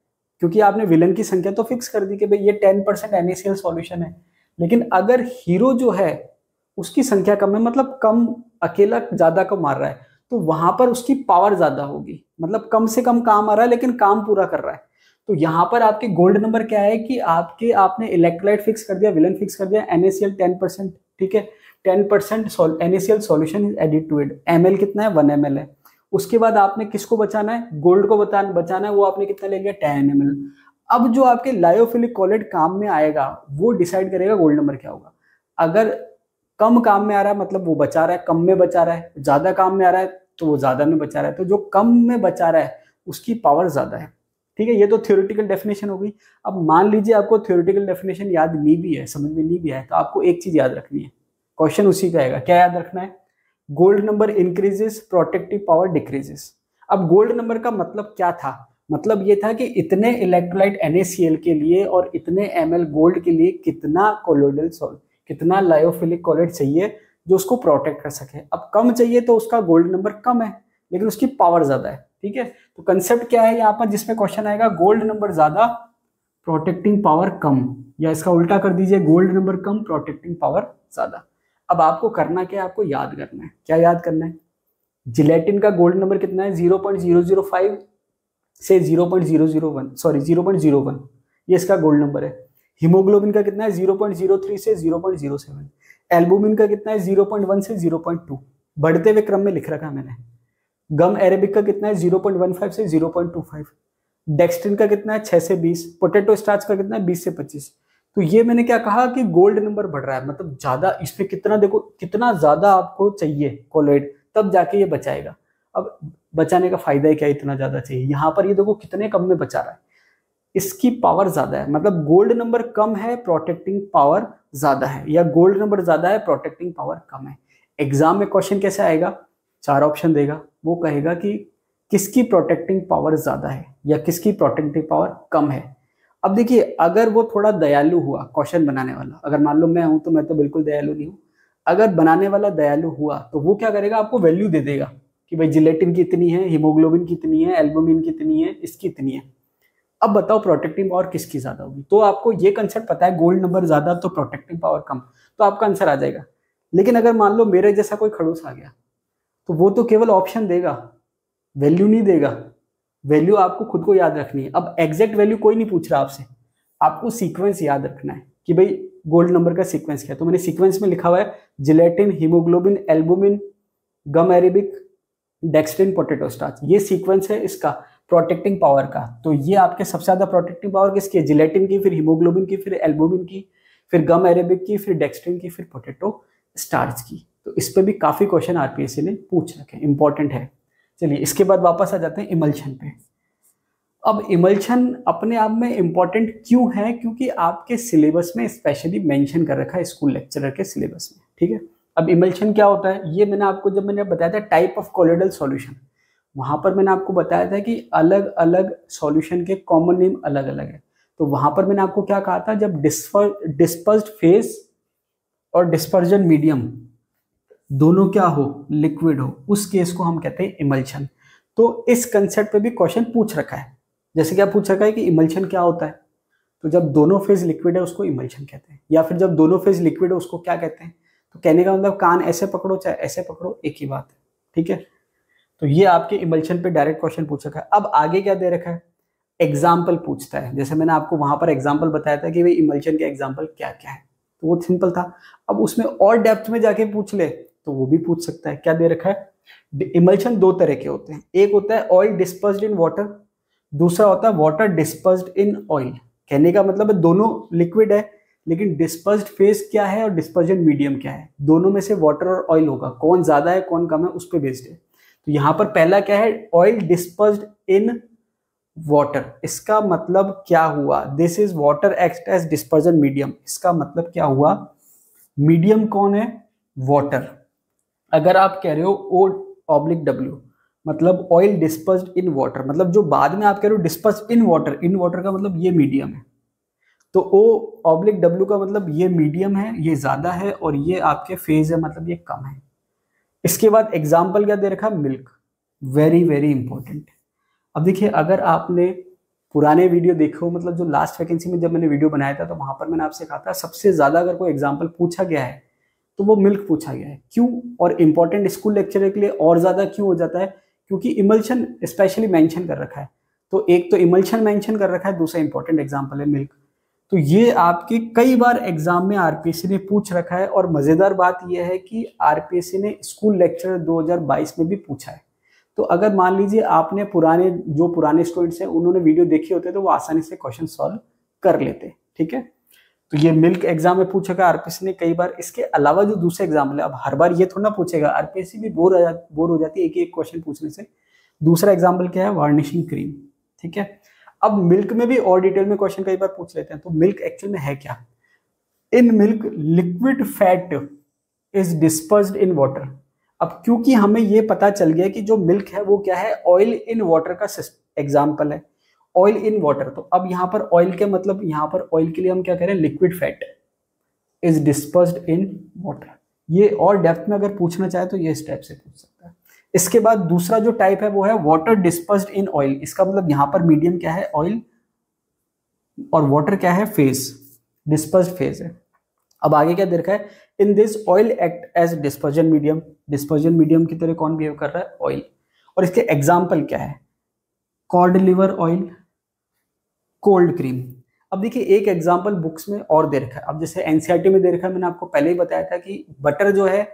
क्योंकि आपने विलन की संख्या तो फिक्स कर दी कि भाई ये 10% NaCl सॉल्यूशन है, लेकिन अगर हीरो जो है उसकी संख्या कम है, मतलब कम, अकेला ज्यादा को मार रहा है, तो वहां पर उसकी पावर ज्यादा होगी, मतलब कम से कम काम आ रहा है लेकिन काम पूरा कर रहा है। तो यहाँ पर आपके गोल्ड नंबर क्या है कि आपने इलेक्ट्रोलाइट फिक्स कर दिया, विलन फिक्स कर दिया, NaCl 10%। ठीक है, 10% NaCl solution is added to it. ml कितना है? 1 ml है। उसके बाद आपने किसको बचाना है? गोल्ड को बचाना है। वो आपने कितना ले लिया? 10 ml। अब जो आपके लायोफिलिक कॉलॉइड काम में आएगा वो डिसाइड करेगा गोल्ड नंबर क्या होगा। अगर कम काम में आ रहा है मतलब वो बचा रहा है, कम में बचा रहा है, ज्यादा काम में आ रहा है तो वो ज्यादा में बचा रहा है, तो जो कम में बचा रहा है उसकी पावर ज्यादा है। ठीक है, ये तो थ्योरेटिकल डेफिनेशन हो गई। अब मान लीजिए आपको थ्योरेटिकल डेफिनेशन याद नहीं भी है, समझ में नहीं भी है, तो आपको एक चीज याद रखनी है, क्वेश्चन उसी का आएगा। क्या याद रखना है? Gold number increases, protective power decreases. अब गोल्ड नंबर का मतलब क्या था? मतलब ये था कि इतने इलेक्ट्रोलाइट NaCl के लिए और इतने ml गोल्ड के लिए कितना कोलोइडल सॉल्ट, कितना लायोफिलिक कॉलॉइड चाहिए जो उसको प्रोटेक्ट कर सके। अब कम चाहिए तो उसका गोल्ड नंबर कम है लेकिन उसकी पावर ज्यादा है। ठीक है, तो कंसेप्ट क्या है यहाँ पर जिसमें क्वेश्चन आएगा? गोल्ड नंबर ज्यादा, प्रोटेक्टिंग पावर कम, या इसका उल्टा कर दीजिए, गोल्ड नंबर कम, प्रोटेक्टिंग पावर ज्यादा। अब आपको करना क्या है? आपको याद करना है। क्या याद करना है? जिलेटिन का गोल्ड नंबर कितना है? 0.005 से 0.001, सॉरी 0.01, ये इसका गोल्ड नंबर है। हीमोग्लोबिन का कितना है? 0.03 से 0.07। एल्बुमिन का कितना है? 0.1 से 0.2, बढ़ते हुए क्रम में लिख रखा मैंने। गम एरेबिक का कितना है? 0.15 से 0.25। डेक्स्ट्रिन का कितना है? 6 से 20। पोटैटो स्टार्च का कितना है? 20 से 25। तो ये मैंने क्या कहा कि गोल्ड नंबर बढ़ रहा है, मतलब ज्यादा, इसमें कितना, देखो कितना ज्यादा आपको चाहिए कोलॉइड, तब जाके ये बचाएगा। अब बचाने का फायदा है क्या? इतना ज्यादा चाहिए। यहाँ पर ये देखो कितने कम में बचा रहा है, इसकी पावर ज्यादा है, मतलब गोल्ड नंबर कम है, प्रोटेक्टिंग पावर ज्यादा है, या गोल्ड नंबर ज्यादा है, प्रोटेक्टिंग पावर कम है। एग्जाम में क्वेश्चन कैसे आएगा? 4 ऑप्शन देगा, वो कहेगा कि किसकी प्रोटेक्टिंग पावर ज्यादा है या किसकी प्रोटेक्टिंग पावर कम है। अब देखिए, अगर वो थोड़ा दयालु हुआ क्वेश्चन बनाने वाला, अगर मान लो मैं हूं तो मैं तो बिल्कुल दयालु नहीं हूं, अगर बनाने वाला दयालु हुआ तो वो क्या करेगा? आपको वैल्यू दे देगा कि भाई जिलेटिन की इतनी है, हीमोग्लोबिन की इतनी है, एल्बुमिन की इतनी है, इसकी इतनी है। अब बताओ प्रोटेक्टिंग पावर किसकी ज्यादा होगी? तो आपको ये कंसेप्ट पता है, गोल्ड नंबर ज्यादा तो प्रोटेक्टिंग पावर कम, तो आपका आंसर आ जाएगा। लेकिन अगर मान लो मेरे जैसा कोई खड़ूस आ गया तो वो तो केवल ऑप्शन देगा, वैल्यू नहीं देगा। वैल्यू आपको खुद को याद रखनी है। अब एग्जैक्ट वैल्यू कोई नहीं पूछ रहा आपसे, आपको सीक्वेंस याद रखना है कि भाई गोल्ड नंबर का सीक्वेंस क्या है। तो मैंने सीक्वेंस में लिखा हुआ है जिलेटिन, हीमोग्लोबिन, एल्बुमिन, गम एरेबिक, डेक्स्ट्रिन, पोटैटो स्टार्च, ये सीक्वेंस है इसका प्रोटेक्टिंग पावर का। तो ये आपके सबसे ज्यादा प्रोटेक्टिंग पावर किसकी है? जिलेटिन की, फिर हीमोग्लोबिन की, फिर एल्बुमिन की, फिर गम एरेबिक की, फिर डेक्स्ट्रिन की, फिर पोटैटो स्टार्च की। तो इस पे भी काफी क्वेश्चन आरपीएससी ने पूछ रखे, इंपॉर्टेंट है। चलिए इसके बाद वापस आ जाते हैं इमल्शन पे। अब इमल्शन अपने आप में इंपॉर्टेंट क्यों है? क्योंकि आपके सिलेबस में स्पेशली मेंशन कर रखा है, स्कूल लेक्चरर के सिलेबस में। ठीक है, अब इमल्शन क्या होता है ये मैंने आपको, जब मैंने बताया था टाइप ऑफ कोलोइडल सॉल्यूशन, वहां पर मैंने आपको बताया था कि अलग अलग सॉल्यूशन के कॉमन नेम अलग अलग है। तो वहां पर मैंने आपको क्या कहा था? जब डिस्पर्स्ड फेज और डिस्पर्जन मीडियम दोनों क्या हो? लिक्विड हो, उस केस को हम कहते हैं इमल्शन। तो इस कंसेप्ट पे भी क्वेश्चन पूछ रखा है। जैसे क्या पूछ रखा है कि इमल्शन क्या होता है? तो जब दोनों फेज लिक्विड है उसको इमल्शन कहते हैं, या फिर जब दोनों फेज लिक्विड है उसको क्या कहते हैं? तो कहने का मतलब कान ऐसे पकड़ो चाहे ऐसे पकड़ो, एक ही बात है, ठीक है। तो ये आपके इमल्शन पे डायरेक्ट क्वेश्चन पूछ रखा है। अब आगे क्या दे रखा है, एग्जाम्पल पूछता है। जैसे मैंने आपको वहां पर एग्जाम्पल बताया था कि भाई इमल्शन के एग्जाम्पल क्या क्या है, तो वो सिंपल था। अब उसमें और डेप्थ में जाके पूछ ले तो वो भी पूछ सकता है। क्या दे रखा है, इमल्शन दो तरह के होते हैं, एक होता है ऑयल डिस्पर्स्ड इन वाटर, दूसरा होता है वाटर डिस्पर्स्ड इन ऑयल। कहने का मतलब है दोनों लिक्विड है, लेकिन डिस्पर्स्ड फेज क्या है और डिस्पर्जन मीडियम क्या है, दोनों में से वाटर और ऑयल होगा, कौन ज्यादा है कौन कम है उस पर बेस्ड है। तो यहां पर पहला क्या है, ऑयल डिस्पर्स्ड इन वाटर, इसका मतलब क्या हुआ, this is water act as dispersion medium, इसका मतलब क्या हुआ, मीडियम कौन है, वाटर। अगर आप कह रहे हो ओ ऑब्लिक डब्ल्यू, मतलब ऑयल डिस्पर्स्ड इन वाटर, मतलब जो बाद में आप कह रहे हो dispersed in water, in water का मतलब ये मीडियम है। तो ओ ऑब्लिक डब्ल्यू का मतलब ये मीडियम है, ये ज्यादा है, और ये आपके फेज है मतलब ये कम है। इसके बाद एग्जाम्पल क्या दे रखा, मिल्क, वेरी वेरी इंपॉर्टेंट। अब देखिए, अगर आपने पुराने वीडियो देखे हो, मतलब जो लास्ट वैकेंसी में जब मैंने वीडियो बनाया था, तो वहां पर मैंने आपसे कहा था सबसे ज्यादा अगर कोई एग्जाम्पल पूछा गया है तो वो मिल्क पूछा गया है। क्यों, और इंपॉर्टेंट स्कूल लेक्चरर के लिए और ज्यादा क्यों हो जाता है, क्योंकि इमल्शन स्पेशली मेंशन कर रखा है। तो एक तो इमल्शन मेंशन कर रखा है, दूसरा इंपॉर्टेंट एग्जाम्पल है मिल्क। तो ये आपके कई बार एग्जाम में आरपीएससी ने पूछ रखा है, और मजेदार बात यह है कि आरपीएससी ने स्कूल लेक्चर 2022 में भी पूछा है। तो अगर मान लीजिए आपने पुराने स्टूडेंट्स हैं उन्होंने वीडियो देखी होते तो वो आसानी से क्वेश्चन सॉल्व कर लेते, ठीक है। तो ये मिल्क एग्जाम में पूछेगा आरपीएससी ने कई बार। इसके अलावा जो दूसरे एग्जाम है, अब हर बार ये थोड़ा ना पूछेगा, आरपीएससी भी बोर हो जाती है एक एक क्वेश्चन पूछने से। दूसरा एग्जाम्पल क्या है, वार्निशिंग क्रीम, ठीक है। अब मिल्क में भी और डिटेल में क्वेश्चन कई बार पूछ लेते हैं। तो मिल्क एक्चुअल में है क्या, in milk liquid fat is dispersed in water. अब क्योंकि हमें ये पता चल गया कि जो मिल्क है वो क्या है, ऑयल इन वाटर का एग्जाम्पल है, ऑयल इन वाटर। तो अब यहाँ पर ऑयल के मतलब, यहाँ पर ऑयल के लिए हम क्या कह रहे हैं, liquid fat is dispersed in water. ये और डेप्थ में अगर पूछना चाहे तो ये स्टेप से पूछ सकता है। इसके बाद दूसरा जो टाइप है वो है वाटर डिस्पर्स्ड इन ऑयल। इसका मतलब यहाँ पर मीडियम क्या है, ऑयल, और वाटर क्या है, फेज, डिस्पर्स्ड फेज है। अब आगे क्या दे रखा है, in this oil act as dispersion medium, dispersion medium की तरह कौन बिहेव कर रहा है, ऑयल। और इसके एग्जाम्पल क्या है, cod liver oil, cold cream. अब देखिए एक एग्जाम्पल बुक्स में और दे रखा है। अब जैसे एनसीईआरटी में दे रखा है, मैंने आपको पहले ही बताया था कि बटर जो है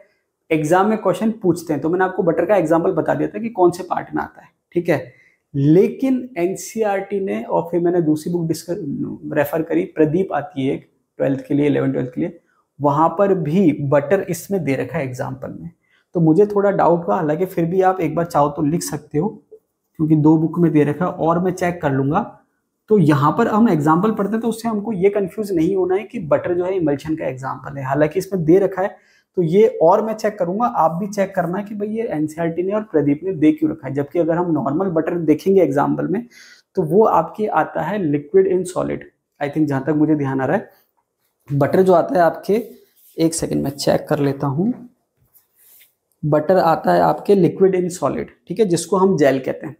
एग्जाम में क्वेश्चन पूछते हैं, तो मैंने आपको बटर का एग्जाम्पल बता दिया था कि कौन से पार्ट में आता है, ठीक है। लेकिन एनसीईआरटी ने, और फिर मैंने दूसरी बुक रेफर करी, प्रदीप आती है एक 12th के लिए, 11th-12th के लिए, वहां पर भी बटर इसमें दे रखा है एग्जाम्पल में। तो मुझे थोड़ा डाउट हुआ, हालांकि फिर भी आप एक बार चाहो तो लिख सकते हो, क्योंकि दो बुक में दे रखा है और मैं चेक कर लूंगा। तो यहाँ पर हम एग्जाम्पल पढ़ते हैं तो उससे हमको ये कंफ्यूज नहीं होना है कि बटर जो है इमल्शन का एग्जाम्पल है, हालांकि इसमें दे रखा है। तो ये और मैं चेक करूंगा, आप भी चेक करना है कि भाई ये एनसीईआरटी ने और प्रदीप ने दे क्यों रखा है। जबकि अगर हम नॉर्मल बटर देखेंगे एग्जाम्पल में तो वो आपके आता है liquid in solid, I think, जहां तक मुझे ध्यान आ रहा है। बटर जो आता है आपके, एक सेकेंड में चेक कर लेता हूं, बटर आता है आपके लिक्विड इन सॉलिड, ठीक है, जिसको हम जेल कहते हैं।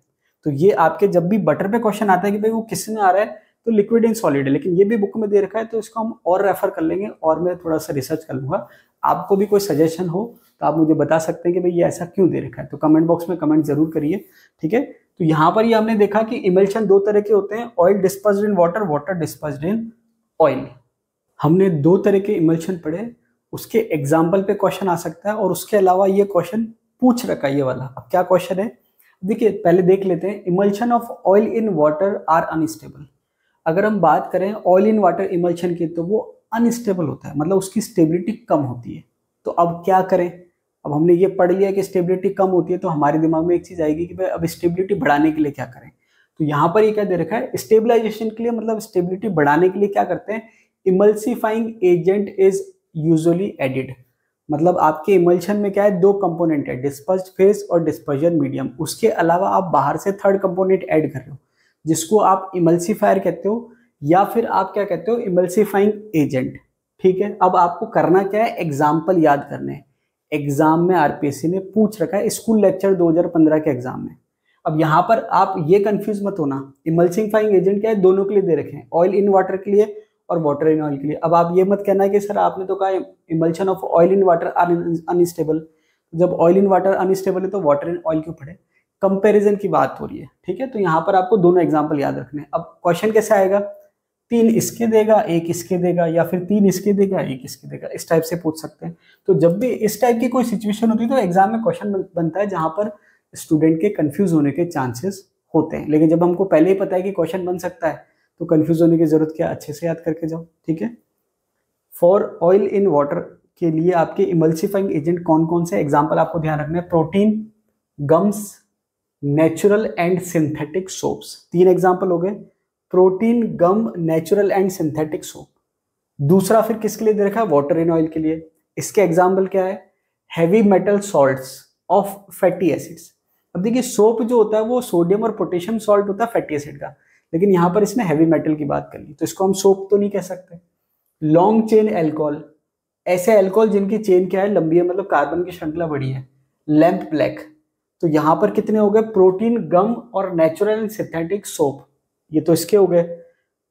तो ये आपके जब भी बटर पे क्वेश्चन आता है कि भाई वो किस में आ रहा है, तो लिक्विड इन सॉलिड है, लेकिन ये भी बुक में दे रखा है, तो इसको हम और रेफर कर लेंगे और मैं थोड़ा सा रिसर्च कर लूंगा। आपको भी कोई सजेशन हो तो आप मुझे बता सकते हैं कि भाई ये ऐसा क्यों दे रखा है, तो कमेंट बॉक्स में कमेंट जरूर करिए, ठीक है। तो यहाँ पर ये हमने देखा कि इमल्शन दो तरह के होते हैं, oil dispersed in water, water dispersed in oil. हमने दो तरह के इमल्शन पढ़े, उसके एग्जाम्पल पे क्वेश्चन आ सकता है, और उसके अलावा ये क्वेश्चन पूछ रखा है ये वाला। अब क्या क्वेश्चन है, देखिए पहले देख लेते हैं। Emulsion of oil in water are unstable. अगर हम बात करें ऑयल इन वाटर इमल्शन की, तो वो अनस्टेबल होता है, मतलब उसकी स्टेबिलिटी कम होती है। तो अब क्या करें, अब हमने ये पढ़ लिया कि स्टेबिलिटी कम होती है, तो हमारे दिमाग में एक चीज आएगी कि भाई अब स्टेबिलिटी बढ़ाने के लिए क्या करें। तो यहाँ पर ये क्या दे रखा है, स्टेबलाइजेशन के लिए, मतलब स्टेबिलिटी बढ़ाने के लिए क्या करते हैं, emulsifying agent is usually added. मतलब आपके इमल्शन में क्या है, दो कंपोनेंट है, डिस्पर्स्ड फेज और डिस्पर्जन मीडियम। उसके अलावा आप बाहर से थर्ड कंपोनेंट ऐड कर रहे हो, जिसको आप इमल्सिफायर कहते हो, या फिर आप क्या कहते हो, इमल्सिफाइंग एजेंट, ठीक है। अब आपको करना क्या है, एग्जाम्पल याद करने हैं। एग्जाम में आरपीएससी ने पूछ रखा है, स्कूल लेक्चर 2015 के एग्जाम में। अब यहाँ पर आप ये कंफ्यूज मत होना, इमल्सिफाइंग एजेंट क्या है, दोनों के लिए दे रखे हैं, ऑयल इन वाटर के लिए और वाटर इन ऑयल के लिए। अब आप ये मत कहना कि सर आपने तो कहा emulsion of oil in water unstable, जब ऑयल इन वाटर अनस्टेबल है तो वाटर इन ऑयल क्यों पड़े? कंपैरिजन की बात हो रही है, ठीक है। तो यहाँ पर आपको दोनों एग्जांपल याद रखने हैं। अब क्वेश्चन कैसे आएगा, 3 इसके देगा 1 इसके देगा, या फिर 3 इसके देगा 1 इसके देगा, इस टाइप से पूछ सकते हैं। तो जब भी इस टाइप की कोई सिचुएशन होती है तो एग्जाम में क्वेश्चन बनता है जहां पर स्टूडेंट के कंफ्यूज होने के चांसेस होते हैं। लेकिन जब हमको पहले ही पता है कि क्वेश्चन बन सकता है तो कंफ्यूज होने की जरूरत क्या, अच्छे से याद करके जाओ, ठीक है। फॉर ऑयल इन वाटर के लिए आपके इमल्सिफाइंग एजेंट कौन कौन से, एग्जाम्पल आपको ध्यान रखना है, protein, gums, natural and synthetic soaps. 3 example हो गए, protein, gum, natural and synthetic soap. दूसरा फिर किसके लिए दे रखा है, वाटर इन ऑयल के लिए। इसके एग्जाम्पल क्या है, heavy metal salts of fatty acids. अब देखिए सोप जो होता है वो सोडियम और पोटेशियम सॉल्ट होता है फैटी एसिड का, लेकिन यहाँ पर इसमें हैवी मेटल की बात कर ली तो इसको हम सोप तो नहीं कह सकते। लॉन्ग चेन एल्कोहल, ऐसे एल्कोहल जिनकी चेन क्या है, लंबी है, मतलब कार्बन की श्रृंखला बड़ी है। लैंप ब्लैक, तो यहाँ पर कितने हो गए, प्रोटीन, गम और नेचुरल एंड सिंथेटिक सोप, ये तो इसके हो गए।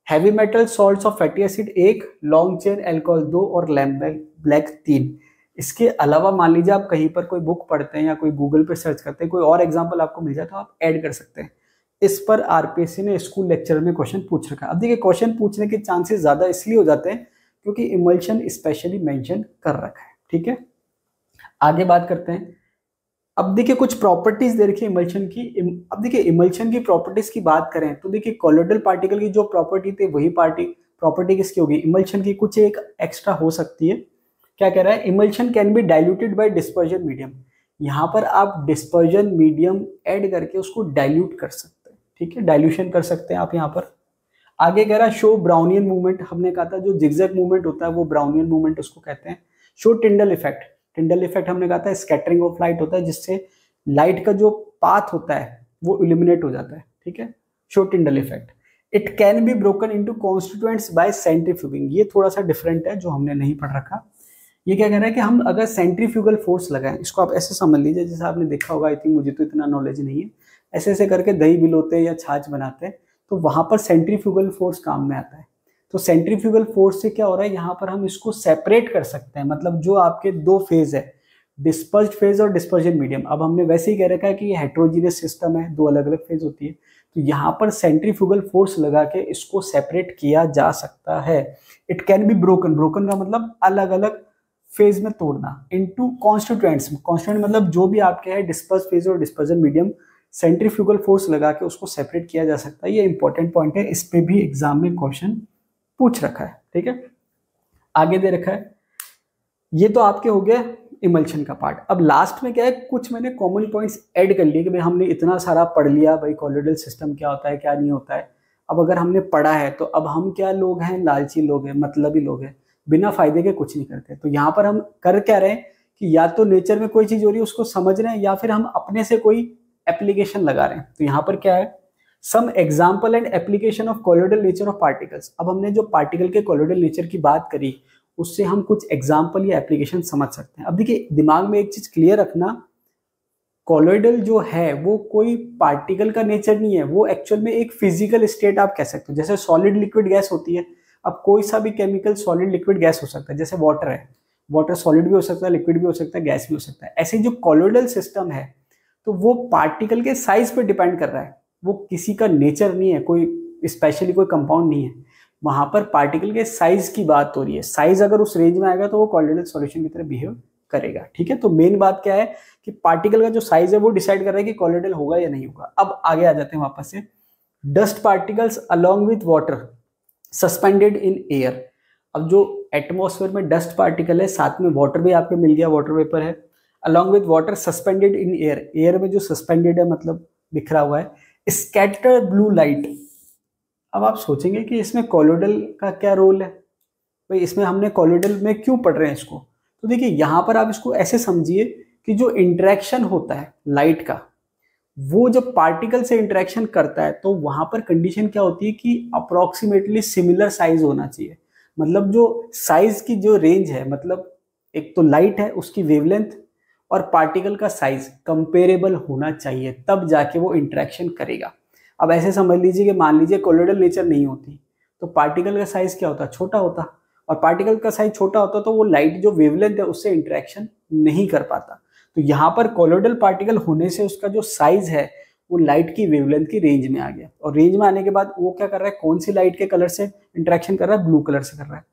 Heavy metal salts of fatty acid 1, long chain alcohol 2 और लैंप ब्लैक 3। इसके अलावा मान लीजिए आप कहीं पर कोई बुक पढ़ते हैं या कोई गूगल पे सर्च करते हैं, कोई और एग्जाम्पल आपको मिल जाए तो आप ऐड कर सकते हैं। इस पर आरपीएससी ने स्कूल लेक्चर में क्वेश्चन पूछ रखा है। अब देखिए क्वेश्चन पूछने के चांसेस ज्यादा इसलिए हो जाते हैं क्योंकि इमल्शन स्पेशली मेंशन कर रखा है, ठीक है। आगे बात करते हैं। अब देखिए कुछ प्रॉपर्टीज दे रखी है इमल्शन की। अब देखिए इमल्शन की प्रॉपर्टीज की बात करें तो देखिए कॉलोइडल पार्टिकल की जो प्रॉपर्टी थी वही प्रॉपर्टी किसकी होगी, इमल्शन की कुछ एक एक्स्ट्रा हो सकती है। क्या कह रहा है, emulsion can be diluted by dispersion medium. यहाँ पर आप डिस्पर्जन मीडियम ऐड करके उसको डाइल्यूट कर सकते हैं, ठीक है, डाइल्यूशन कर सकते हैं आप यहाँ पर। आगे कह रहा है शो ब्राउनियन मूवमेंट, हमने कहा था जो जिगजैग मूवमेंट होता है वो ब्राउनियन मूवमेंट उसको कहते हैं। Show Tyndall effect, Tyndall effect हमने कहा था स्कैटरिंग ऑफ लाइट होता है जिससे लाइट का जो पाथ होता है वो इल्यूमिनेट हो जाता है, ठीक है। Show Tyndall effect. It can be broken into constituents by centrifuging, ये थोड़ा सा डिफरेंट है जो हमने नहीं पढ़ रखा। ये क्या कह रहा है कि हम अगर सेंट्रीफ्यूगल फोर्स लगाएं, इसको आप ऐसे समझ लीजिए जैसे आपने देखा होगा, आई थिंक मुझे तो इतना नॉलेज नहीं है, ऐसे ऐसे करके दही बिलोते हैं या छाछ बनाते हैं तो वहां पर सेंट्रीफ्यूगल फोर्स काम में आता है। तो सेंट्रीफ्यूगल फोर्स से क्या हो रहा है, यहाँ पर हम इसको सेपरेट कर सकते हैं, मतलब जो आपके 2 फेज है, डिस्पर्स्ड फेज और डिस्पर्जन मीडियम। अब हमने वैसे ही कह रखा है कि ये हेट्रोजीनियस सिस्टम है, 2 अलग अलग फेज होती है, तो यहाँ पर सेंट्रीफ्यूगल फोर्स लगा के इसको सेपरेट किया जा सकता है। It can be broken, broken का मतलब अलग अलग फेज में तोड़ना, इनटू कॉन्स्टिट्यूएंट्स, कॉन्स्टिट्यूएंट मतलब जो भी आपके है डिस्पर्स फेज और डिस्पर्जन मीडियम, सेंट्रीफ्यूगल फोर्स लगा के उसको सेपरेट किया जा सकता है। ये इंपॉर्टेंट पॉइंट है, इस पे भी एग्जाम में क्वेश्चन पूछ रखा है, ठीक है। आगे दे रखा है, ये तो आपके हो गया इमल्शन का पार्ट। अब लास्ट में क्या है, कुछ मैंने कॉमन पॉइंट्स ऐड कर लिए कि भाई हमने इतना सारा पढ़ लिया, भाई कॉलोइडल सिस्टम क्या होता है क्या नहीं होता है। अब अगर हमने पढ़ा है तो अब हम क्या लोग हैं, लालची लोग हैं, मतलबी लोग हैं, बिना फायदे के कुछ नहीं करते। तो यहाँ पर हम कर क्या रहे हैं कि या तो नेचर में कोई चीज हो रही है उसको समझ रहे हैं, या फिर हम अपने से कोई एप्लीकेशन लगा रहे हैं। तो यहाँ पर क्या है, some example and application of colloidal nature of particles. अब हमने जो पार्टिकल के कॉलोइडल नेचर की बात करी उससे हम कुछ एग्जाम्पल या एप्लीकेशन समझ सकते हैं। अब देखिए दिमाग में एक चीज क्लियर रखना, कॉलोइडल जो है वो कोई पार्टिकल का नेचर नहीं है, वो एक्चुअल में एक फिजिकल स्टेट आप कह सकते हो। जैसे सॉलिड लिक्विड गैस होती है, अब कोई सा भी केमिकल सॉलिड लिक्विड गैस हो सकता है, जैसे वाटर है, वाटर सॉलिड भी हो सकता है, लिक्विड भी हो सकता है, गैस भी हो सकता है। ऐसे जो कॉलोइडल सिस्टम है तो वो पार्टिकल के साइज पे डिपेंड कर रहा है, वो किसी का नेचर नहीं है, कोई स्पेशली कोई कंपाउंड नहीं है, वहां पर पार्टिकल के साइज की बात हो रही है। साइज अगर उस रेंज में आएगा तो वो कॉलोइडल सॉल्यूशन की तरह बिहेव करेगा, ठीक है। तो मेन बात क्या है कि पार्टिकल का जो साइज है वो डिसाइड कर रहा है कि कॉलोइडल होगा या नहीं होगा। अब आगे आ जाते हैं वापस से, dust particles along with water suspended in air. अब जो एटमॉस्फेयर में डस्ट पार्टिकल है, साथ में वाटर भी आपको मिल गया, वाटर वेपर है, along with water suspended in air, air में जो सस्पेंडेड है मतलब बिखरा हुआ है, स्कैटर ब्लू लाइट। अब आप सोचेंगे कि इसमें कॉलोइडल का क्या रोल है, भाई इसमें हमने कॉलोइडल में क्यों पढ़ रहे हैं इसको। तो देखिए यहाँ पर आप इसको ऐसे समझिए कि जो इंटरेक्शन होता है लाइट का, वो जब पार्टिकल से इंटरेक्शन करता है तो वहां पर कंडीशन क्या होती है कि अप्रोक्सीमेटली सिमिलर साइज होना चाहिए। मतलब जो साइज की जो रेंज है, मतलब एक तो लाइट है उसकी वेवलेंथ और पार्टिकल का साइज कंपेरेबल होना चाहिए, तब जाके वो इंटरेक्शन करेगा। अब ऐसे समझ लीजिए कि मान लीजिए कॉलोइडल नेचर नहीं होती तो पार्टिकल का साइज क्या होता, छोटा होता, और पार्टिकल का साइज छोटा होता तो वो लाइट जो वेवलेंथ है उससे इंटरेक्शन नहीं कर पाता। तो यहाँ पर कोलोइडल पार्टिकल होने से उसका जो साइज है वो लाइट की वेवलेंथ की रेंज में आ गया, और रेंज में आने के बाद वो क्या कर रहा है, कौन सी लाइट के कलर से इंटरेक्शन कर रहा है, ब्लू कलर से कर रहा है।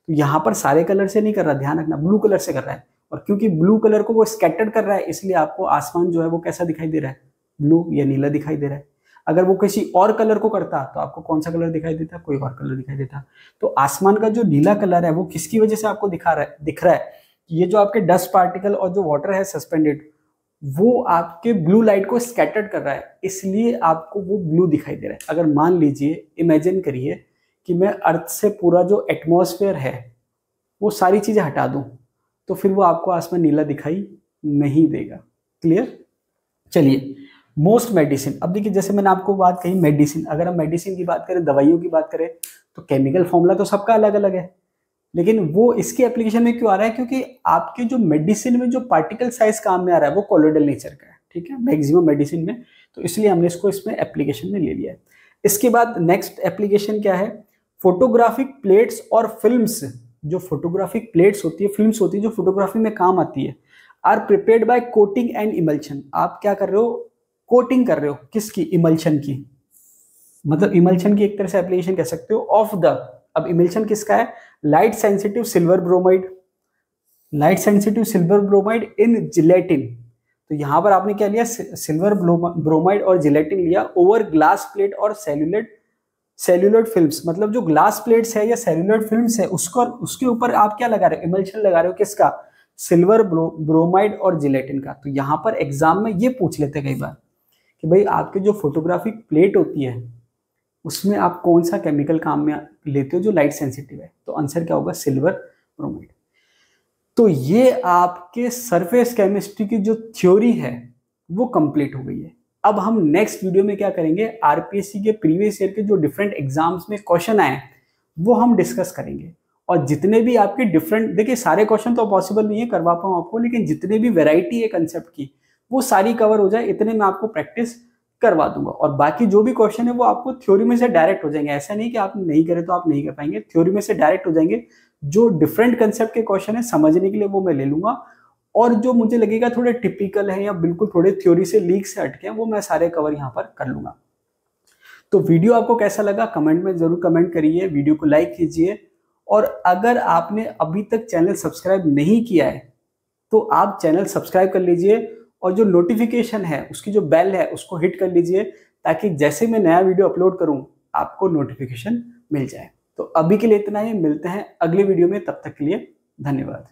तो यहाँ पर सारे कलर से नहीं कर रहा, ध्यान रखना, ब्लू कलर से कर रहा है। और क्योंकि ब्लू कलर को वो स्कैटर्ड कर रहा है, इसलिए आपको आसमान जो है वो कैसा दिखाई दे रहा है, ब्लू या नीला दिखाई दे रहा है। अगर वो किसी और कलर को करता तो आपको कौन सा कलर दिखाई देता, कोई और कलर दिखाई देता। तो आसमान का जो नीला कलर है वो किसकी वजह से आपको दिख रहा है, ये जो आपके डस्ट पार्टिकल और जो वाटर है सस्पेंडेड, वो आपके ब्लू लाइट को स्कैटर्ड कर रहा है, इसलिए आपको वो ब्लू दिखाई दे रहा है। अगर मान लीजिए, इमेजिन करिए कि मैं अर्थ से पूरा जो एटमॉस्फेयर है वो सारी चीजें हटा दूं, तो फिर वो आपको आसमान नीला दिखाई नहीं देगा। क्लियर? चलिए, मोस्ट मेडिसिन, अब देखिए जैसे मैंने आपको बात कही मेडिसिन, अगर हम मेडिसिन की बात करें, दवाइयों की बात करें, तो केमिकल फॉर्मूला तो सबका अलग अलग है, लेकिन वो इसके एप्लीकेशन में क्यों आ रहा है, क्योंकि आपके जो मेडिसिन में जो पार्टिकल साइज काम में आ रहा है वो कोलोइडल नेचर का है, ठीक है, मैक्सिमम मेडिसिन में, तो इसलिए हमने इसको इसमें एप्लीकेशन में ले लिया है। इसके बाद नेक्स्ट एप्लीकेशन क्या है, फोटोग्राफिक प्लेट्स और फिल्म्स, जो फोटोग्राफिक प्लेट्स होती है, फिल्म्स होती है, जो फोटोग्राफी में काम आती है, are prepared by coating and emulsion. आप क्या कर रहे हो, कोटिंग कर रहे हो, किसकी, इमल्शन की, मतलब इमल्शन की एक तरह से एप्लीकेशन कह सकते हो ऑफ द, अब इमल्शन किसका है, light sensitive silver bromide, light sensitive silver bromide in gelatin. तो यहां पर आपने क्या लिया, सिल्वर ब्रोमाइड और जिलेटिन लिया ओवर ग्लास प्लेट और सेल्यूलोइड फिल्म्स, मतलब जो ग्लास प्लेट्स है या सेल्यूलोइड फिल्म्स है उसको, उसके ऊपर आप क्या लगा रहे हो, इमल्शन लगा रहे हो, किसका, सिल्वर ब्रोमाइड और जिलेटिन का। तो यहां पर एग्जाम में ये पूछ लेते कई बार कि भाई आपके जो फोटोग्राफिक प्लेट होती है उसमें आप कौन सा केमिकल काम में लेते हो जो लाइट सेंसिटिव है, तो आंसर क्या होगा, सिल्वर ब्रोमाइड। तो ये आपके सरफेस केमिस्ट्री की जो थ्योरी है वो कंप्लीट हो गई है। अब हम नेक्स्ट वीडियो में क्या करेंगे, आरपीएससी के प्रीवियस ईयर के जो डिफरेंट एग्जाम्स में क्वेश्चन आए वो हम डिस्कस करेंगे, और जितने भी आपके डिफरेंट, देखिए सारे क्वेश्चन तो पॉसिबल नहीं है करवा पाऊँ आपको, लेकिन जितने भी वेराइटी है कंसेप्ट की वो सारी कवर हो जाए, इतने मैं आपको प्रैक्टिस करवा दूंगा। और बाकी जो भी क्वेश्चन है वो आपको थ्योरी में से डायरेक्ट हो जाएंगे, ऐसा नहीं कि आप नहीं करें तो आप नहीं कर पाएंगे, थ्योरी में से डायरेक्ट हो जाएंगे। जो डिफरेंट कंसेप्ट के क्वेश्चन है समझने के लिए वो मैं ले लूंगा, और जो मुझे लगेगा थोड़े टिपिकल है या बिल्कुल थोड़े थ्योरी से लीक से हटके हैं वो मैं सारे कवर यहाँ पर कर लूंगा। तो वीडियो आपको कैसा लगा कमेंट में जरूर कमेंट करिए, वीडियो को लाइक कीजिए, और अगर आपने अभी तक चैनल सब्सक्राइब नहीं किया है तो आप चैनल सब्सक्राइब कर लीजिए, और जो नोटिफिकेशन है उसकी जो बेल है उसको हिट कर लीजिए, ताकि जैसे मैं नया वीडियो अपलोड करूं आपको नोटिफिकेशन मिल जाए। तो अभी के लिए इतना ही, मिलते हैं अगले वीडियो में, तब तक के लिए धन्यवाद।